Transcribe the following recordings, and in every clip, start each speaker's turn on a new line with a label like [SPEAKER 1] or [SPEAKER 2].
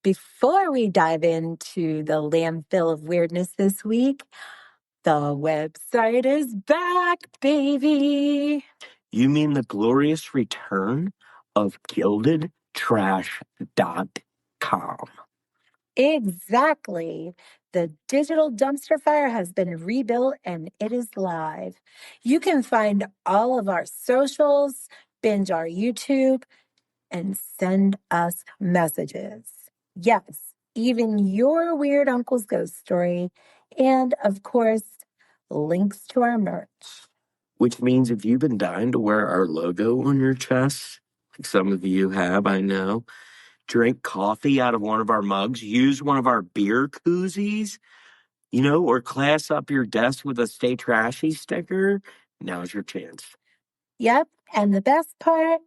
[SPEAKER 1] Before we dive into the landfill of weirdness this week, the website is back, baby.
[SPEAKER 2] You mean the glorious return of gildedtrash.com?
[SPEAKER 1] Exactly. The digital dumpster fire has been rebuilt and it is live. You can find all of our socials, binge our YouTube, and send us messages. Yes, even your weird uncle's ghost story. And of course, links to our merch.
[SPEAKER 2] Which means if you've been dying to wear our logo on your chest, like some of you have, I know, drink coffee out of one of our mugs, use one of our beer koozies, or class up your desk with a Stay Trashy sticker, now's your chance.
[SPEAKER 1] Yep, and the best part,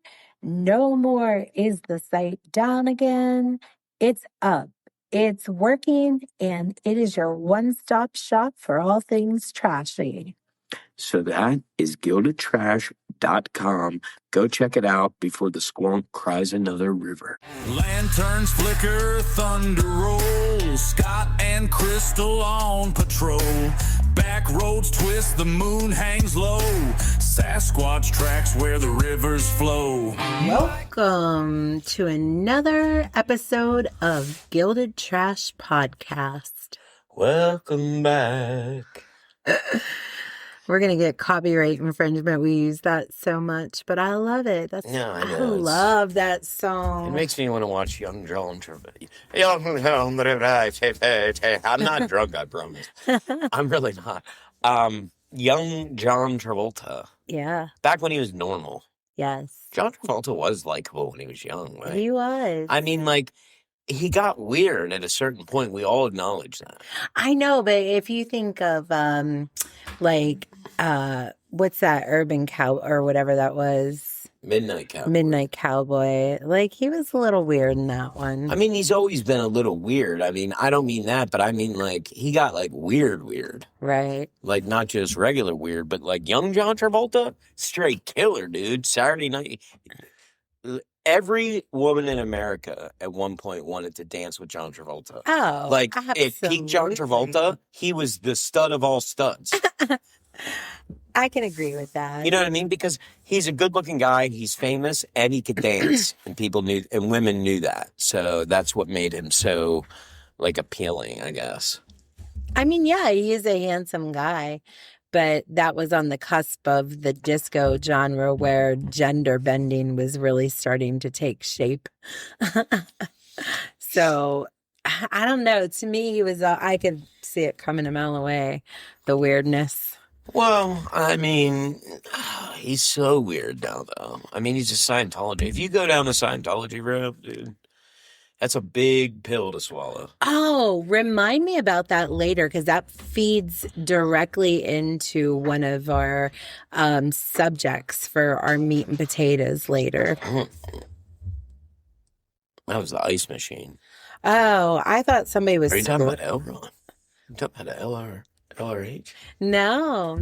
[SPEAKER 1] no more is the site down again. It's up, it's working, and it is your one-stop shop for all things trashy.
[SPEAKER 2] So that is gildedtrash.com. Go check it out before the squonk cries another river.
[SPEAKER 3] Lanterns flicker, thunder rolls, Scott and Crystal on patrol. Back roads twist, the moon hangs low. Sasquatch tracks where the rivers flow.
[SPEAKER 1] Welcome to another episode of Gilded Trash Podcast.
[SPEAKER 2] Welcome back.
[SPEAKER 1] We're going to get copyright infringement. We use that so much, but I love it.
[SPEAKER 2] I
[SPEAKER 1] love that song.
[SPEAKER 2] It makes me want to watch Young John Travolta. I'm not drunk, I promise. I'm really not. Young John Travolta.
[SPEAKER 1] Yeah.
[SPEAKER 2] Back when he was normal.
[SPEAKER 1] Yes.
[SPEAKER 2] John Travolta was likable when he was young, right?
[SPEAKER 1] He was.
[SPEAKER 2] I mean, he got weird at a certain point. We all acknowledge that.
[SPEAKER 1] I know, but if you think of, what's that, Urban Cow, or whatever that was?
[SPEAKER 2] Midnight
[SPEAKER 1] Cowboy. He was a little weird in that one.
[SPEAKER 2] I mean, he's always been a little weird. I mean, I don't mean that, but I mean, he got, weird.
[SPEAKER 1] Right.
[SPEAKER 2] Not just regular weird, but, young John Travolta, straight killer, dude. Saturday night. Every woman in America at one point wanted to dance with John Travolta.
[SPEAKER 1] Oh,
[SPEAKER 2] if peak John Travolta, he was the stud of all studs.
[SPEAKER 1] I can agree with that.
[SPEAKER 2] You know what I mean? Because he's a good-looking guy, he's famous, and he could dance, and women knew that. So that's what made him so, appealing, I guess.
[SPEAKER 1] I mean, yeah, he is a handsome guy, but that was on the cusp of the disco genre where gender bending was really starting to take shape. So, I don't know. To me, he was, I could see it coming a mile away, the weirdness.
[SPEAKER 2] Well, I mean, he's so weird now, though. I mean, he's a Scientology. If you go down the Scientology road, dude, that's a big pill to swallow.
[SPEAKER 1] Oh, remind me about that later, because that feeds directly into one of our subjects for our meat and potatoes later.
[SPEAKER 2] That was the ice machine.
[SPEAKER 1] Oh, I thought somebody was...
[SPEAKER 2] Are you talking about Elron? I'm talking about LRH?
[SPEAKER 1] No,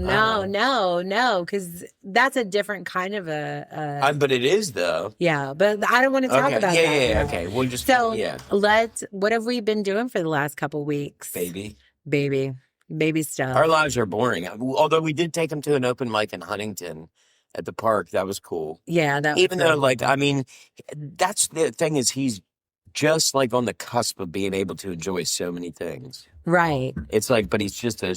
[SPEAKER 1] because that's a different kind of a...
[SPEAKER 2] But it is, though.
[SPEAKER 1] Yeah, but I don't want to talk about that.
[SPEAKER 2] Yeah, okay. We'll just...
[SPEAKER 1] So, what have we been doing for the last couple weeks?
[SPEAKER 2] Baby
[SPEAKER 1] stuff.
[SPEAKER 2] Our lives are boring. Although we did take him to an open mic in Huntington at the park. That was cool.
[SPEAKER 1] Yeah, that was
[SPEAKER 2] Even though, I mean, that's the thing is he's just, on the cusp of being able to enjoy so many things.
[SPEAKER 1] Right.
[SPEAKER 2] It's but he's just a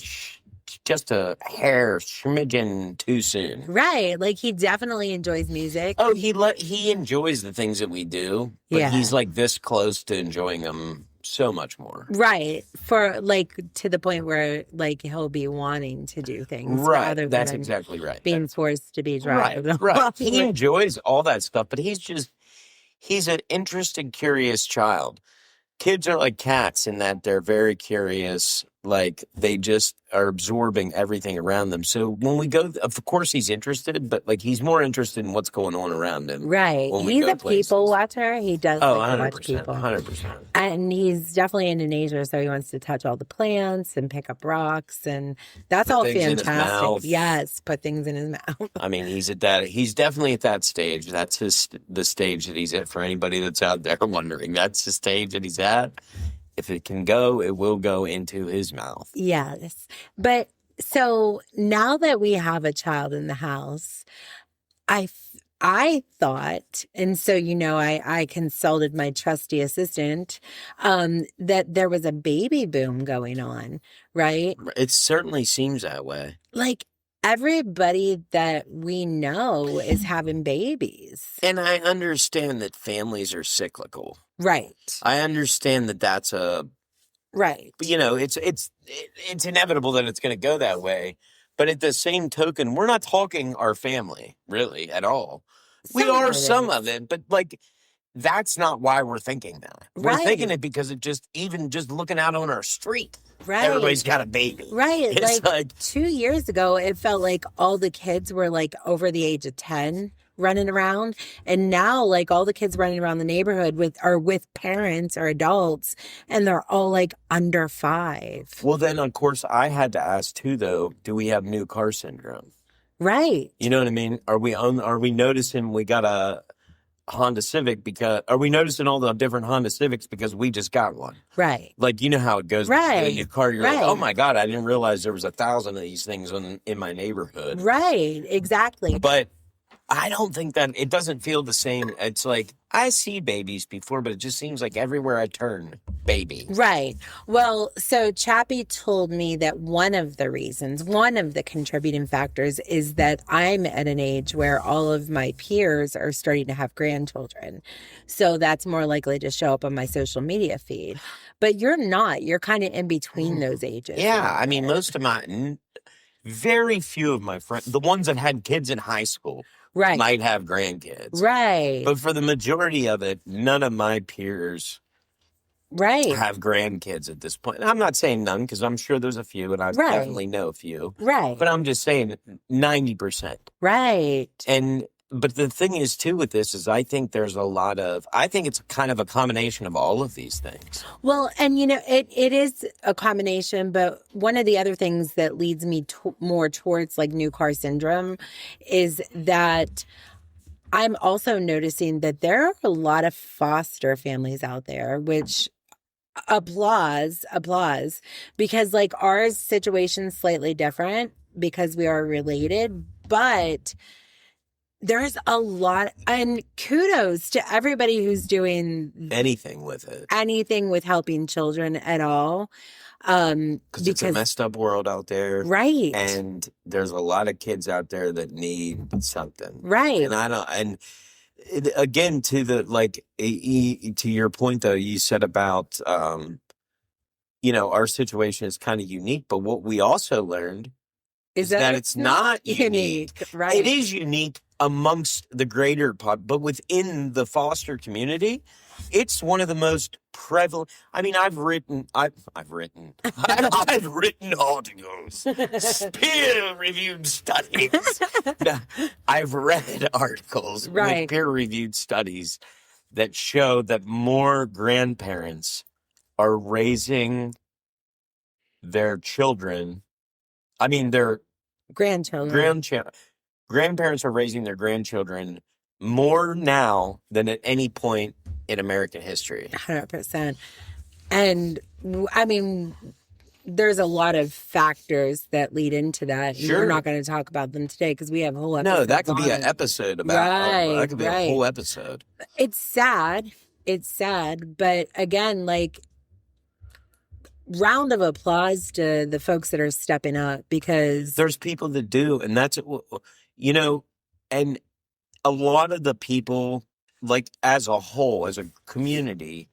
[SPEAKER 2] hair smidgen too soon.
[SPEAKER 1] Right. He definitely enjoys music.
[SPEAKER 2] Oh, he enjoys the things that we do, but he's this close to enjoying them so much more.
[SPEAKER 1] Right. For to the point where he'll be wanting to do things.
[SPEAKER 2] Right. That's exactly right.
[SPEAKER 1] Being forced to be driving.
[SPEAKER 2] Right. He enjoys all that stuff, but he's an interested, curious child. Kids are like cats in that they're very curious, Like, they just are absorbing everything around them. So when we go, of course he's interested, but like he's more interested in what's going on around him.
[SPEAKER 1] Right.
[SPEAKER 2] When we
[SPEAKER 1] He's
[SPEAKER 2] go
[SPEAKER 1] a
[SPEAKER 2] places.
[SPEAKER 1] people watcher. He does
[SPEAKER 2] Oh,
[SPEAKER 1] like to watch
[SPEAKER 2] 100%.
[SPEAKER 1] people.
[SPEAKER 2] 100%.
[SPEAKER 1] And he's definitely into nature, so he wants to touch all the plants and pick up rocks, and that's all
[SPEAKER 2] things in his
[SPEAKER 1] fantastic.
[SPEAKER 2] mouth.
[SPEAKER 1] Yes, put things in his mouth.
[SPEAKER 2] I mean, he's definitely at that stage. That's the stage that he's at. For anybody that's out there wondering, that's the stage that he's at. If it can go, it will go into his mouth.
[SPEAKER 1] Yes. But so now that we have a child in the house, I thought, and so, I consulted my trusty assistant, that there was a baby boom going on, right?
[SPEAKER 2] It certainly seems that way.
[SPEAKER 1] Like, everybody that we know is having babies.
[SPEAKER 2] And I understand that families are cyclical.
[SPEAKER 1] Right.
[SPEAKER 2] I understand that that's
[SPEAKER 1] Right.
[SPEAKER 2] it's inevitable that it's going to go that way. But at the same token, we're not talking our family, really, at all. We are some of it, but like, that's not why we're thinking that. We're thinking it because it just looking out on our street, everybody's got a baby.
[SPEAKER 1] Right.
[SPEAKER 2] It's like
[SPEAKER 1] 2 years ago, it felt like all the kids were like over the age of 10 running around. And now, like, all the kids running around the neighborhood with parents or adults, and they're all like under 5.
[SPEAKER 2] Well, then, of course, I had to ask too, though, do we have new car syndrome?
[SPEAKER 1] Right.
[SPEAKER 2] You know what I mean? Are we noticing we got a Honda Civic are we noticing all the different Honda Civics because we just got one?
[SPEAKER 1] Right.
[SPEAKER 2] Like, you know how it goes.
[SPEAKER 1] Right.
[SPEAKER 2] You get a new car, you're like, oh my God, I didn't realize there was 1,000 of these things in my neighborhood.
[SPEAKER 1] Right. Exactly.
[SPEAKER 2] But I don't think that it doesn't feel the same. It's like, I see babies before, but it just seems like everywhere I turn, baby.
[SPEAKER 1] Right. Well, so Chappie told me that one of the contributing factors is that I'm at an age where all of my peers are starting to have grandchildren. So that's more likely to show up on my social media feed. But you're not. You're kind of in between those ages.
[SPEAKER 2] Yeah. I mean, very few of my friends, the ones that had kids in high school, might have grandkids.
[SPEAKER 1] Right.
[SPEAKER 2] But for the majority of it, none of my peers have grandkids at this point. And I'm not saying none, because I'm sure there's a few, and I definitely know a few.
[SPEAKER 1] Right.
[SPEAKER 2] But I'm just saying 90%.
[SPEAKER 1] Right.
[SPEAKER 2] But the thing is, too, with this is I think it's kind of a combination of all of these things.
[SPEAKER 1] Well, and it is a combination, but one of the other things that leads me more towards like new car syndrome is that I'm also noticing that there are a lot of foster families out there, which applause, because like our situation's slightly different because we are related, but there's a lot, and kudos to everybody who's doing
[SPEAKER 2] anything with
[SPEAKER 1] helping children at all.
[SPEAKER 2] Because it's a messed up world out there.
[SPEAKER 1] Right.
[SPEAKER 2] And there's a lot of kids out there that need something.
[SPEAKER 1] Right.
[SPEAKER 2] Again, to your point, though, you said about, our situation is kind of unique, but what we also learned is that it's not unique.
[SPEAKER 1] Right.
[SPEAKER 2] It is unique amongst the greater but within the foster community, it's one of the most prevalent. I mean, I've written articles, peer-reviewed studies. I've read articles with peer-reviewed studies that show that more grandparents are raising their children. I mean, their grandchildren. Grandparents are raising their grandchildren more now than at any point in American history.
[SPEAKER 1] 100%. And I mean, there's a lot of factors that lead into that.
[SPEAKER 2] Sure.
[SPEAKER 1] We're not going to talk about them today because we have a whole episode.
[SPEAKER 2] No, that could be an episode about that could be a whole episode.
[SPEAKER 1] It's sad. But again, like, round of applause to the folks that are stepping up, because
[SPEAKER 2] there's people that do, and that's, and a lot of the people, like, as a whole, as a community,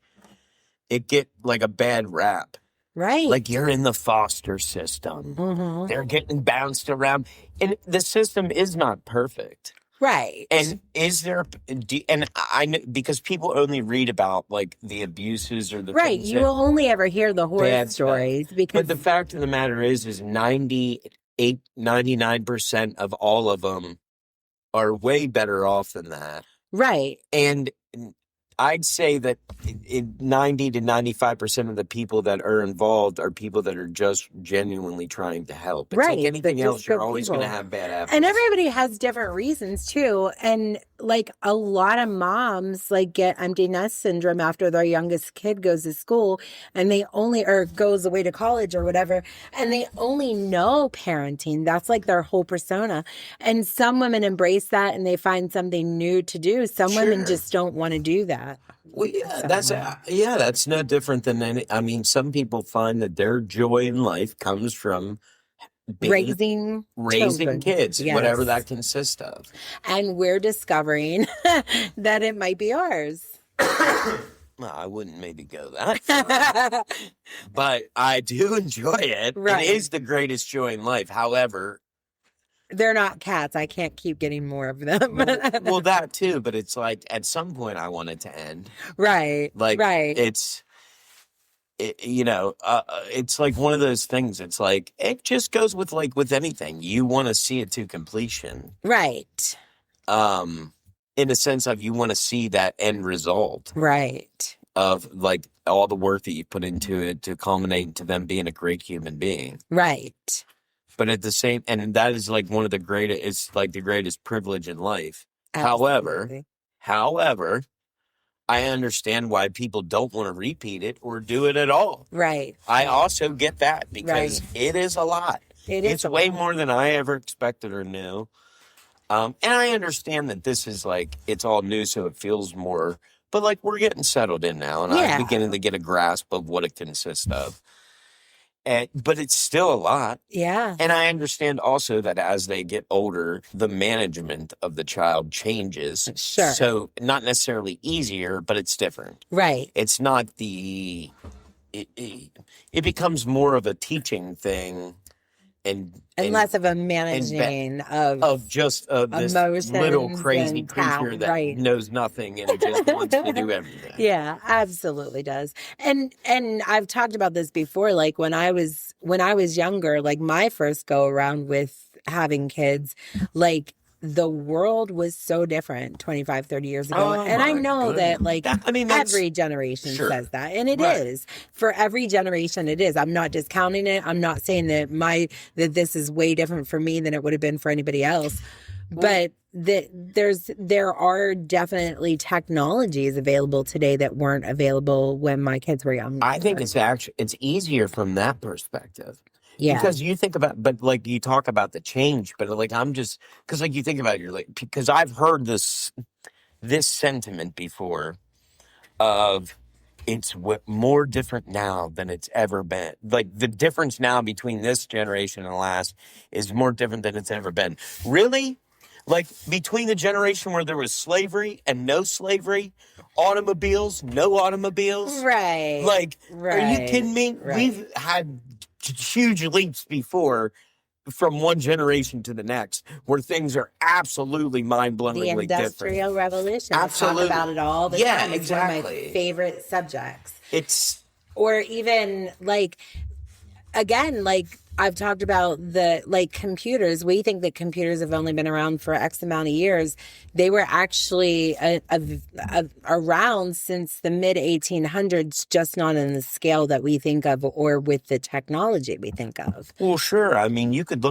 [SPEAKER 2] it get like a bad rap.
[SPEAKER 1] Right.
[SPEAKER 2] Like, you're in the foster system.
[SPEAKER 1] Mm-hmm.
[SPEAKER 2] They're getting bounced around. And the system is not perfect.
[SPEAKER 1] Right.
[SPEAKER 2] And is there, and I know, because people only read about like the abuses or the
[SPEAKER 1] Right.
[SPEAKER 2] things
[SPEAKER 1] You will only ever hear the horror
[SPEAKER 2] bad stuff.
[SPEAKER 1] stories because
[SPEAKER 2] But the fact of the matter is 98, 99% of all of them are way better off than that.
[SPEAKER 1] right.
[SPEAKER 2] And I'd say that 90 to 95% of the people that are involved are people that are just genuinely trying to help. It's
[SPEAKER 1] Right,
[SPEAKER 2] like anything
[SPEAKER 1] they're
[SPEAKER 2] else,
[SPEAKER 1] just
[SPEAKER 2] you're
[SPEAKER 1] good
[SPEAKER 2] always going to
[SPEAKER 1] people.
[SPEAKER 2] have bad apples.
[SPEAKER 1] And everybody has different reasons too. And like a lot of moms like get empty nest syndrome after their youngest kid goes to school and they only or goes away to college or whatever, and they only know parenting. That's like their whole persona. And some women embrace that and they find something new to do. Some women
[SPEAKER 2] Sure.
[SPEAKER 1] just don't want to do that.
[SPEAKER 2] Well, yeah, that's no different than any. I mean, some people find that their joy in life comes from raising
[SPEAKER 1] children.
[SPEAKER 2] kids,
[SPEAKER 1] Yes.
[SPEAKER 2] whatever that consists of.
[SPEAKER 1] And we're discovering that it might be ours.
[SPEAKER 2] Well, I wouldn't maybe go that far, but I do enjoy it.
[SPEAKER 1] Right.
[SPEAKER 2] It is the greatest joy in life. However,
[SPEAKER 1] They're not cats. I can't keep getting more of them.
[SPEAKER 2] well, that too, but it's like at some point I want it to end.
[SPEAKER 1] Right.
[SPEAKER 2] Like,
[SPEAKER 1] right.
[SPEAKER 2] it's like one of those things. It's like, it just goes with like with anything. You want to see it to completion.
[SPEAKER 1] Right.
[SPEAKER 2] In a sense of you want to see that end result.
[SPEAKER 1] Right.
[SPEAKER 2] Of like all the work that you put into it to culminate into them being a great human being.
[SPEAKER 1] Right.
[SPEAKER 2] But at the same, and that is like one of the greatest, it's like the greatest privilege in life.
[SPEAKER 1] Absolutely.
[SPEAKER 2] However, I understand why people don't want to repeat it or do it at all.
[SPEAKER 1] Right.
[SPEAKER 2] I also get that because it is a lot. It's way more than I ever expected or knew. And I understand that this is like, it's all new, so it feels more, but like we're getting settled in now, and I'm beginning to get a grasp of what it consists of. But it's still a lot.
[SPEAKER 1] Yeah.
[SPEAKER 2] And I understand also that as they get older, the management of the child changes.
[SPEAKER 1] Sure.
[SPEAKER 2] So not necessarily easier, but it's different.
[SPEAKER 1] Right.
[SPEAKER 2] It's not it becomes more of a teaching thing. And
[SPEAKER 1] less of a managing
[SPEAKER 2] of just this little crazy creature that knows nothing and just wants to do everything.
[SPEAKER 1] Yeah, absolutely does. And I've talked about this before. Like when I was younger, like my first go around with having kids, like the world was so different 25, 30 years ago. And I know that like every generation says that. And it is. For every generation it is. I'm not discounting it. I'm not saying that this is way different for me than it would have been for anybody else. But there are definitely technologies available today that weren't available when my kids were young.
[SPEAKER 2] I think it's easier from that perspective.
[SPEAKER 1] Yeah.
[SPEAKER 2] Because you think about, but like you talk about the change, but like because like you think about you're like, because I've heard this sentiment before of it's more different now than it's ever been. Like the difference now between this generation and the last is more different than it's ever been. Really? Like between the generation where there was slavery and no slavery, automobiles, no automobiles.
[SPEAKER 1] Right.
[SPEAKER 2] Like, are you kidding me?
[SPEAKER 1] Right.
[SPEAKER 2] We've had huge leaps before from one generation to the next where things are absolutely mind-blowingly different.
[SPEAKER 1] The Industrial Revolution.
[SPEAKER 2] Absolutely.
[SPEAKER 1] I talk about it all the time. It's
[SPEAKER 2] exactly.
[SPEAKER 1] one of my favorite subjects. Or even like, again, like I've talked about the like computers. We think that computers have only been around for X amount of years. They were actually around since the mid 1800s, just not in the scale that we think of or with the technology we think of.
[SPEAKER 2] Well, sure. I mean, you could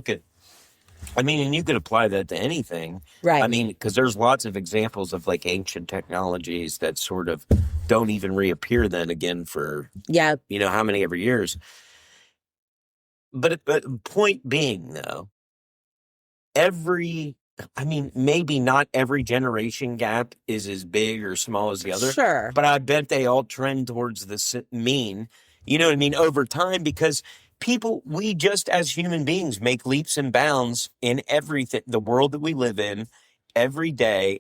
[SPEAKER 2] and you could apply that to anything.
[SPEAKER 1] Right.
[SPEAKER 2] I mean, because there's lots of examples of like ancient technologies that sort of don't even reappear then again for, how many ever years. But point being, though, maybe not every generation gap is as big or small as the other.
[SPEAKER 1] Sure.
[SPEAKER 2] But I bet they all trend towards the mean, you know what I mean, over time, because we just as human beings make leaps and bounds in everything, the world that we live in, every day,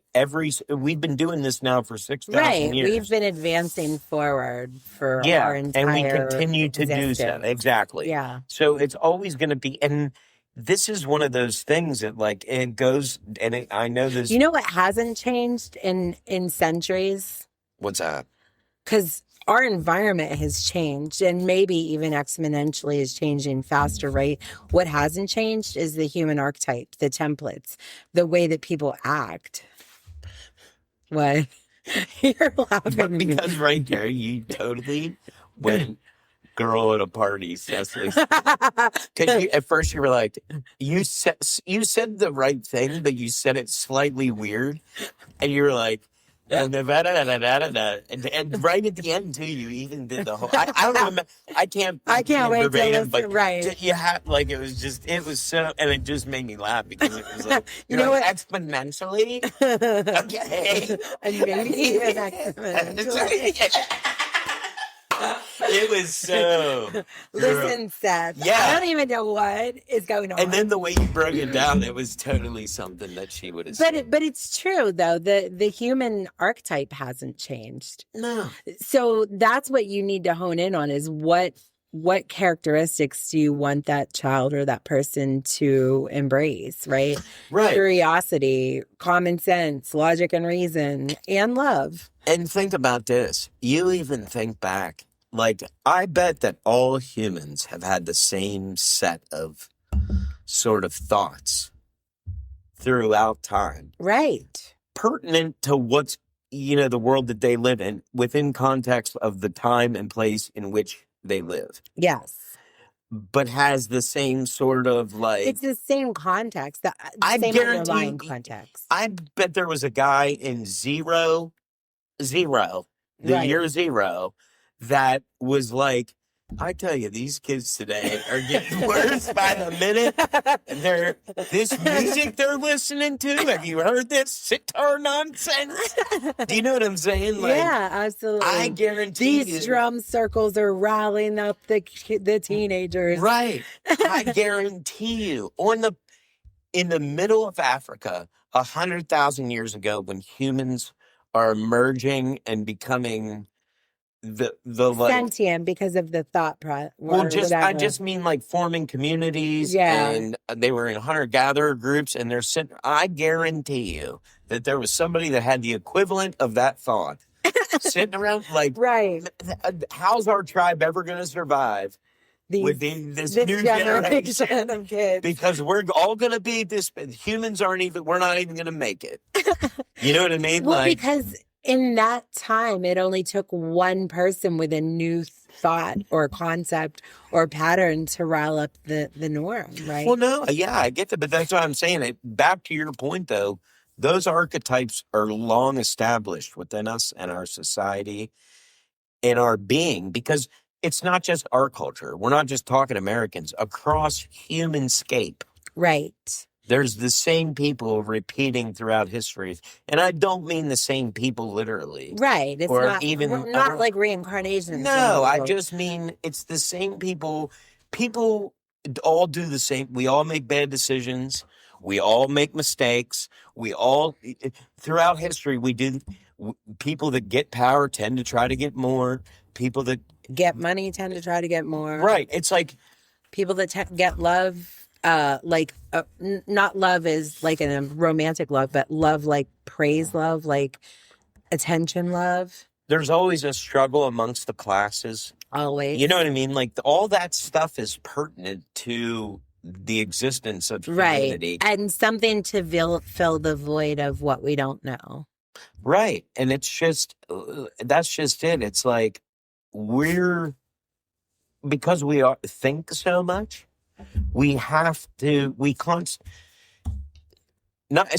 [SPEAKER 2] we've been doing this now for 6,000 years.
[SPEAKER 1] We've been advancing forward for our entire
[SPEAKER 2] and we continue to do so. Exactly.
[SPEAKER 1] Yeah.
[SPEAKER 2] So it's always going to be, and this is one of those things that like it goes, and I know this.
[SPEAKER 1] You know what hasn't changed in centuries?
[SPEAKER 2] What's that?
[SPEAKER 1] Because our environment has changed, and maybe even exponentially is changing faster, right? What hasn't changed is the human archetype, the templates, the way that people act. What? You're laughing.
[SPEAKER 2] Because right there, you totally went girl at a party, Cecily. Because at first you were like, you said the right thing, but you said it slightly weird, and you were like, and right at the end too, you even did the whole. I don't remember. I can't
[SPEAKER 1] wait to listen.
[SPEAKER 2] But
[SPEAKER 1] right.
[SPEAKER 2] You had like it was so, and it just made me laugh because it was like you know like, what? Exponentially. Okay.
[SPEAKER 1] And maybe even exponentially.
[SPEAKER 2] It was so.
[SPEAKER 1] Listen, Seth.
[SPEAKER 2] Yeah.
[SPEAKER 1] I don't even know what is going on.
[SPEAKER 2] And then the way you broke it down, it was totally something that she would have said.
[SPEAKER 1] But it's true though. The human archetype hasn't changed.
[SPEAKER 2] No.
[SPEAKER 1] So that's what you need to hone in on is what characteristics do you want that child or that person to embrace, right?
[SPEAKER 2] Right.
[SPEAKER 1] Curiosity, common sense, logic and reason, and love.
[SPEAKER 2] And think about this. You even think back. Like, I bet that all humans have had the same set of sort of thoughts throughout time.
[SPEAKER 1] Right.
[SPEAKER 2] Pertinent to what's, the world that they live in within context of the time and place in which they live.
[SPEAKER 1] Yes.
[SPEAKER 2] But has the same sort of like...
[SPEAKER 1] It's the same context. The same underlying context.
[SPEAKER 2] I bet there was a guy in zero, the year zero, that was like, I tell you, these kids today are getting worse by the minute. This music they're listening to, have you heard this sitar nonsense? Do you know what I'm saying? Like,
[SPEAKER 1] yeah, absolutely.
[SPEAKER 2] I guarantee
[SPEAKER 1] these drum circles are rallying up the teenagers.
[SPEAKER 2] Right. I guarantee you, in the middle of Africa, 100,000 years ago, when humans are emerging and becoming the like
[SPEAKER 1] sentient because of the thought process.
[SPEAKER 2] Well, I just mean like forming communities, and they were in hunter-gatherer groups, and they're sitting. I guarantee you that there was somebody that had the equivalent of that thought sitting around like,
[SPEAKER 1] right?
[SPEAKER 2] How's our tribe ever going to survive with this new generation
[SPEAKER 1] of kids?
[SPEAKER 2] Because we're all going to be this. Humans we're not even going to make it. You know what I mean?
[SPEAKER 1] Well, because in that time, it only took one person with a new thought or concept or pattern to rile up the norm, right?
[SPEAKER 2] Well, no, yeah, I get that, but that's what I'm saying. Back to your point, though, those archetypes are long established within us and our society and our being, because it's not just our culture. We're not just talking Americans. Across humanscape.
[SPEAKER 1] Right.
[SPEAKER 2] There's the same people repeating throughout history. And I don't mean the same people literally.
[SPEAKER 1] Right. It's
[SPEAKER 2] or
[SPEAKER 1] not,
[SPEAKER 2] even
[SPEAKER 1] not like reincarnation.
[SPEAKER 2] No, I just mean it's the same people. People all do the same. We all make bad decisions. We all make mistakes. We all, throughout history, people that get power tend to try to get more. People that
[SPEAKER 1] get money tend to try to get more.
[SPEAKER 2] Right. It's like
[SPEAKER 1] people that get love. Not love is like a romantic love, but love like praise love, like attention love.
[SPEAKER 2] There's always a struggle amongst the classes.
[SPEAKER 1] Always.
[SPEAKER 2] You know what I mean? Like all that stuff is pertinent to the existence of humanity.
[SPEAKER 1] Right. And something to fill the void of what we don't know.
[SPEAKER 2] Right. And it's just, that's just it. It's like because we think so much, it's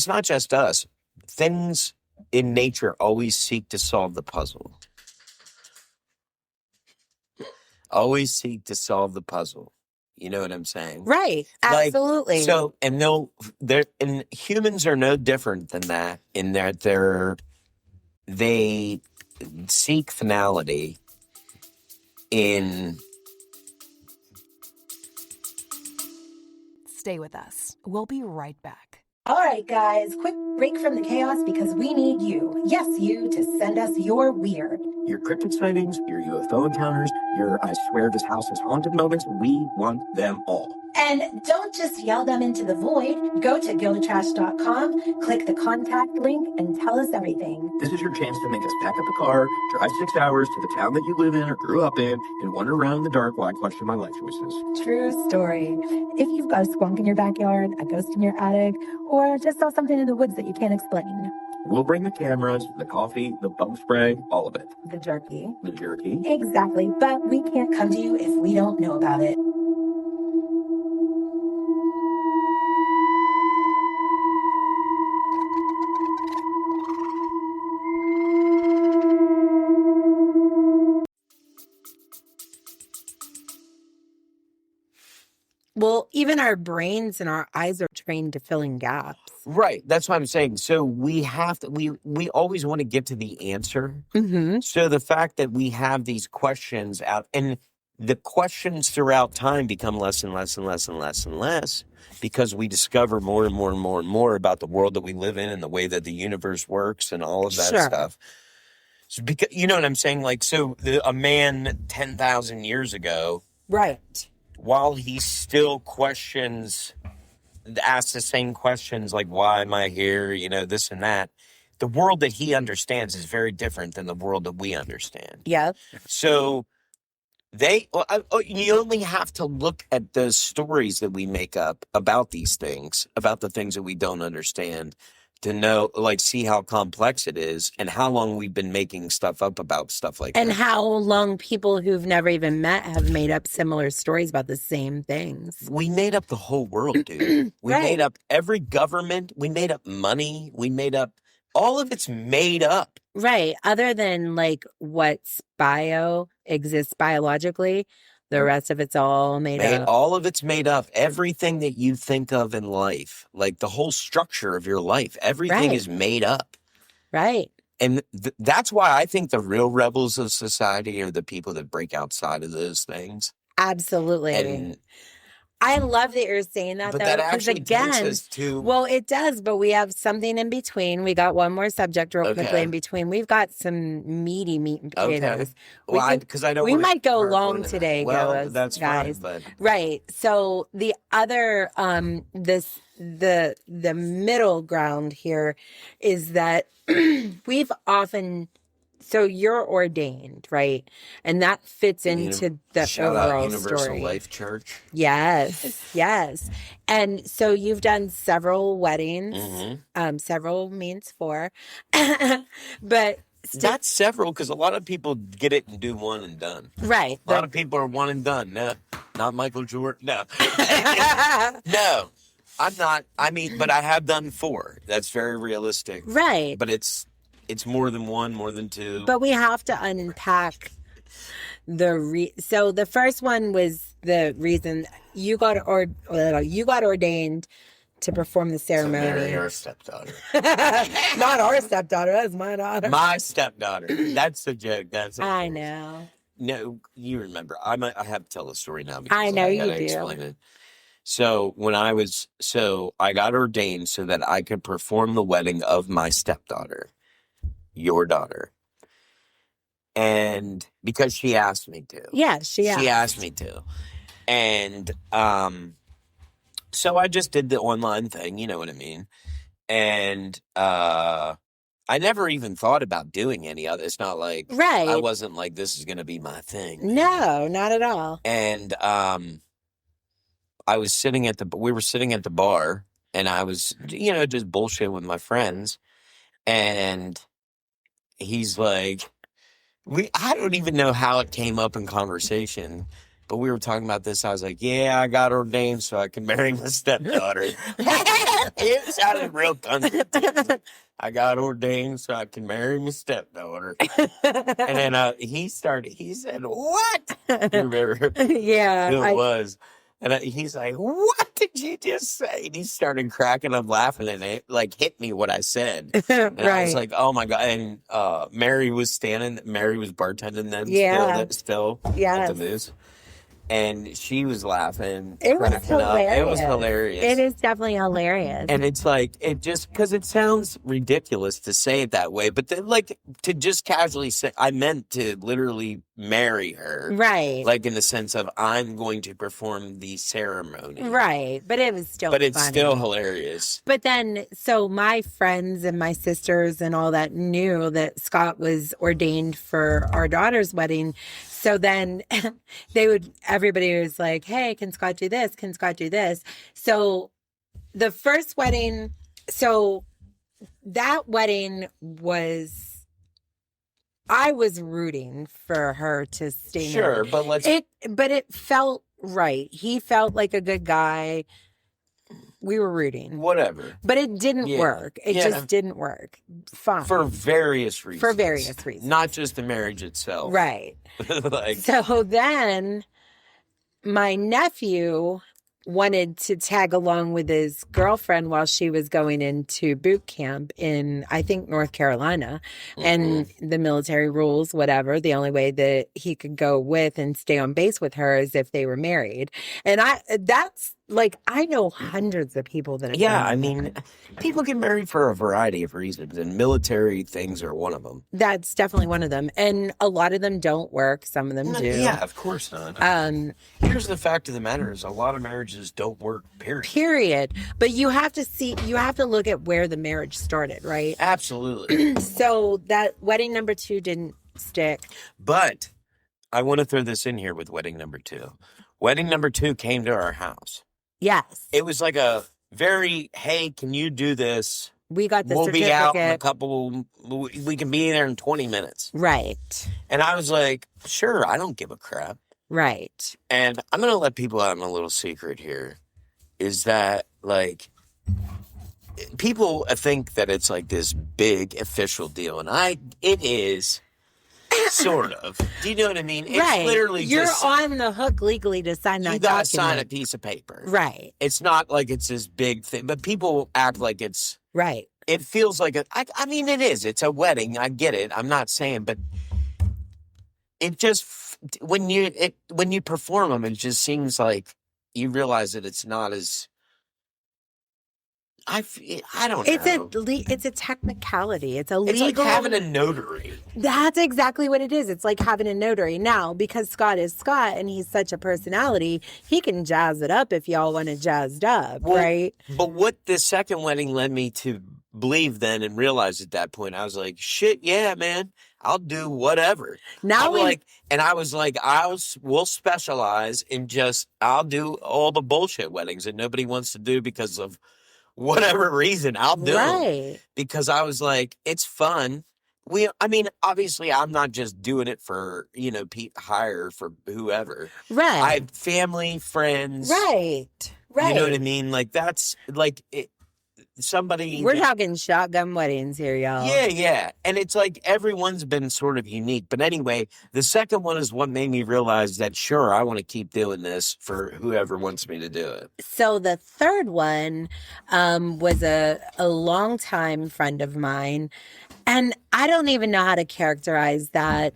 [SPEAKER 2] not just us. Things in nature always seek to solve the puzzle. Always seek to solve the puzzle. You know what I'm saying?
[SPEAKER 1] Right. Absolutely.
[SPEAKER 2] And humans are no different than that in that they seek finality in...
[SPEAKER 4] Stay with us. We'll be right back.
[SPEAKER 1] All right, guys, quick break from the chaos because we need you. Yes, you to send us your weird.
[SPEAKER 2] Your cryptid sightings, your UFO encounters, your I swear this house is haunted moments. We want them all.
[SPEAKER 1] And don't just yell them into the void. Go to gildatrash.com, click the contact link, and tell us everything.
[SPEAKER 2] This is your chance to make us pack up a car, drive 6 hours to the town that you live in or grew up in, and wander around in the dark while I question my life choices.
[SPEAKER 1] True story. If you've got a squonk in your backyard, a ghost in your attic, or just saw something in the woods that you can't explain.
[SPEAKER 2] We'll bring the cameras, the coffee, the bug spray, all of it.
[SPEAKER 1] The jerky.
[SPEAKER 2] The jerky.
[SPEAKER 1] Exactly, but we can't come to you if we don't know about it.
[SPEAKER 5] Well, even our brains and our eyes are trained to fill in gaps.
[SPEAKER 2] Right. That's what I'm saying. So we have to, we always want to get to the answer.
[SPEAKER 5] Mm-hmm.
[SPEAKER 2] So the fact that we have these questions out, and the questions throughout time become less and less and less and less and less, because we discover more and more and more and more about the world that we live in and the way that the universe works and all of that stuff. So because, you know what I'm saying? Like, so a man 10,000 years ago,
[SPEAKER 5] Right.
[SPEAKER 2] while he still asks the same questions, like, why am I here? You know, this and that. The world that he understands is very different than the world that we understand.
[SPEAKER 5] Yeah.
[SPEAKER 2] So you only have to look at the stories that we make up about these things, about the things that we don't understand, to know, like, see how complex it is and how long we've been making stuff up about stuff like that.
[SPEAKER 5] And how long people who've never even met have made up similar stories about the same things.
[SPEAKER 2] We made up the whole world, dude. We
[SPEAKER 5] Right.
[SPEAKER 2] made up every government. We made up money. We made up, all of it's made up.
[SPEAKER 5] Right. Other than like what's exists biologically, the rest of it's all made up.
[SPEAKER 2] All of it's made up. Everything that you think of in life, like the whole structure of your life, everything
[SPEAKER 5] Right.
[SPEAKER 2] is made up.
[SPEAKER 5] Right.
[SPEAKER 2] And that's why I think the real rebels of society are the people that break outside of those things.
[SPEAKER 5] Absolutely.
[SPEAKER 2] And
[SPEAKER 5] I love that you're saying that,
[SPEAKER 2] but
[SPEAKER 5] though,
[SPEAKER 2] that
[SPEAKER 5] because
[SPEAKER 2] actually takes
[SPEAKER 5] again,
[SPEAKER 2] us to,
[SPEAKER 5] well, it does, but we have something in between. We got one more subject real quickly
[SPEAKER 2] Okay.
[SPEAKER 5] in between. We've got some meaty meat and
[SPEAKER 2] okay.
[SPEAKER 5] potatoes.
[SPEAKER 2] Well, because I don't
[SPEAKER 5] we
[SPEAKER 2] wanna
[SPEAKER 5] might go
[SPEAKER 2] start
[SPEAKER 5] long
[SPEAKER 2] going
[SPEAKER 5] today,
[SPEAKER 2] Well,
[SPEAKER 5] guys.
[SPEAKER 2] that's fine, but
[SPEAKER 5] Right. So the other the middle ground here is that we've often, so you're ordained, right? And that fits into the
[SPEAKER 2] shout out
[SPEAKER 5] overall
[SPEAKER 2] Universal
[SPEAKER 5] story.
[SPEAKER 2] Life Church.
[SPEAKER 5] Yes, yes. And so you've done several weddings.
[SPEAKER 2] Mm-hmm.
[SPEAKER 5] Several means four. But
[SPEAKER 2] Not several, because a lot of people get it and do one and done.
[SPEAKER 5] right.
[SPEAKER 2] A lot of people are one and done. No, not Michael Jordan. No. No, I'm not. I mean, but I have done 4. That's very realistic.
[SPEAKER 5] Right.
[SPEAKER 2] But it's more than 1, more than 2.
[SPEAKER 5] But we have to unpack so the first one was the reason you got ordained to perform the ceremony.
[SPEAKER 2] To marry our stepdaughter.
[SPEAKER 5] Not our stepdaughter, that's my daughter.
[SPEAKER 2] My stepdaughter. That's the joke.
[SPEAKER 5] I know.
[SPEAKER 2] No, you remember. I have to tell the story now. Because
[SPEAKER 5] I know you
[SPEAKER 2] gotta
[SPEAKER 5] do.
[SPEAKER 2] Explain it. So I got ordained so that I could perform the wedding of my stepdaughter, your daughter. And because she asked me to.
[SPEAKER 5] Yeah, she
[SPEAKER 2] asked me to. And so I just did the online thing, you know what I mean? And I never even thought about doing any other. It's not like
[SPEAKER 5] Right.
[SPEAKER 2] I wasn't like, this is going to be my thing.
[SPEAKER 5] No, not at all.
[SPEAKER 2] And we were sitting at the bar, and I was, just bullshitting with my friends. And he's like, I don't even know how it came up in conversation, but we were talking about this. I was like, yeah, I got ordained so I can marry my stepdaughter. It sounded real country. I got ordained so I can marry my stepdaughter. And then he said, what? You remember
[SPEAKER 5] Yeah.
[SPEAKER 2] who it was? And he's like, what did you just say? And he started cracking up laughing, and it hit me what I said. And
[SPEAKER 5] Right.
[SPEAKER 2] I was like, oh my God. And Mary was bartending then.
[SPEAKER 5] Yeah.
[SPEAKER 2] Still
[SPEAKER 5] Yes.
[SPEAKER 2] at the booth. and she was laughing,
[SPEAKER 5] It was
[SPEAKER 2] cracking up. It was hilarious.
[SPEAKER 5] It is definitely hilarious.
[SPEAKER 2] And it's like, it just, because it sounds ridiculous to say it that way, but then, like, to just casually say, I meant to literally marry her.
[SPEAKER 5] Right.
[SPEAKER 2] Like, in the sense of, I'm going to perform the ceremony.
[SPEAKER 5] Right. But it was still
[SPEAKER 2] But it's
[SPEAKER 5] funny.
[SPEAKER 2] still hilarious.
[SPEAKER 5] But then, so my friends and my sisters and all that knew that Scott was ordained for our daughter's wedding. So then everybody was like, hey, can Scott do this? Can Scott do this? So the first wedding, so that wedding I was rooting for her to stay married.
[SPEAKER 2] Sure,
[SPEAKER 5] but it felt right. He felt like a good guy. We were rooting.
[SPEAKER 2] Whatever.
[SPEAKER 5] But it didn't work. It just didn't work. Fine.
[SPEAKER 2] For various reasons.
[SPEAKER 5] For various reasons.
[SPEAKER 2] Not just the marriage itself.
[SPEAKER 5] Right.
[SPEAKER 2] Like,
[SPEAKER 5] so then my nephew wanted to tag along with his girlfriend while she was going into boot camp in, I think, North Carolina. And the military rules, whatever, the only way that he could go with and stay on base with her is if they were married. And that's like, I know hundreds of people that have
[SPEAKER 2] yeah, I mean, people get married for a variety of reasons, and military things are one of them.
[SPEAKER 5] That's definitely one of them. And a lot of them don't work. Some of them do.
[SPEAKER 2] Yeah, of course not. Here's the fact of the matter is a lot of marriages don't work, period.
[SPEAKER 5] But you have to look at where the marriage started, right?
[SPEAKER 2] Absolutely.
[SPEAKER 5] So that wedding number 2 didn't stick.
[SPEAKER 2] But I want to throw this in here with wedding number 2. Wedding number 2 came to our house.
[SPEAKER 5] Yes.
[SPEAKER 2] It was like a very, hey, can you do this?
[SPEAKER 5] We got the certificate.
[SPEAKER 2] We'll be out in a couple, we can be there in 20 minutes.
[SPEAKER 5] Right.
[SPEAKER 2] And I was like, sure, I don't give a crap.
[SPEAKER 5] Right.
[SPEAKER 2] And I'm going to let people out on a little secret here, is that, like, people think that it's like this big official deal. And it is. Sort of. Do you know what I mean? It's
[SPEAKER 5] right.
[SPEAKER 2] Literally
[SPEAKER 5] You're
[SPEAKER 2] just,
[SPEAKER 5] on the hook legally to sign that document.
[SPEAKER 2] You got to sign a piece of paper.
[SPEAKER 5] Right.
[SPEAKER 2] It's not like it's this big thing, but people act like it's...
[SPEAKER 5] Right.
[SPEAKER 2] It feels like I mean, it is. It's a wedding. I get it. I'm not saying, but it just... When you perform them, it just seems like you realize that it's not as... I don't know.
[SPEAKER 5] It's a technicality. It's a legal.
[SPEAKER 2] It's like having a notary.
[SPEAKER 5] That's exactly what it is. It's like having a notary. Now, because Scott is Scott and he's such a personality, he can jazz it up if y'all want it jazzed up, right?
[SPEAKER 2] But what the second wedding led me to believe then and realize at that point, I was like, shit, yeah, man, I'll do whatever. We'll specialize in I'll do all the bullshit weddings that nobody wants to do because of whatever reason. I'll do it because I was like, it's fun. Obviously I'm not just doing it for, hire for whoever.
[SPEAKER 5] Right.
[SPEAKER 2] I have family, friends.
[SPEAKER 5] Right.
[SPEAKER 2] You know what I mean? Like that's like somebody.
[SPEAKER 5] We're talking shotgun weddings here, y'all.
[SPEAKER 2] Yeah. And it's like everyone's been sort of unique. But anyway, the second one is what made me realize that, sure, I want to keep doing this for whoever wants me to do it.
[SPEAKER 5] So the third one was a longtime friend of mine. And I don't even know how to characterize that.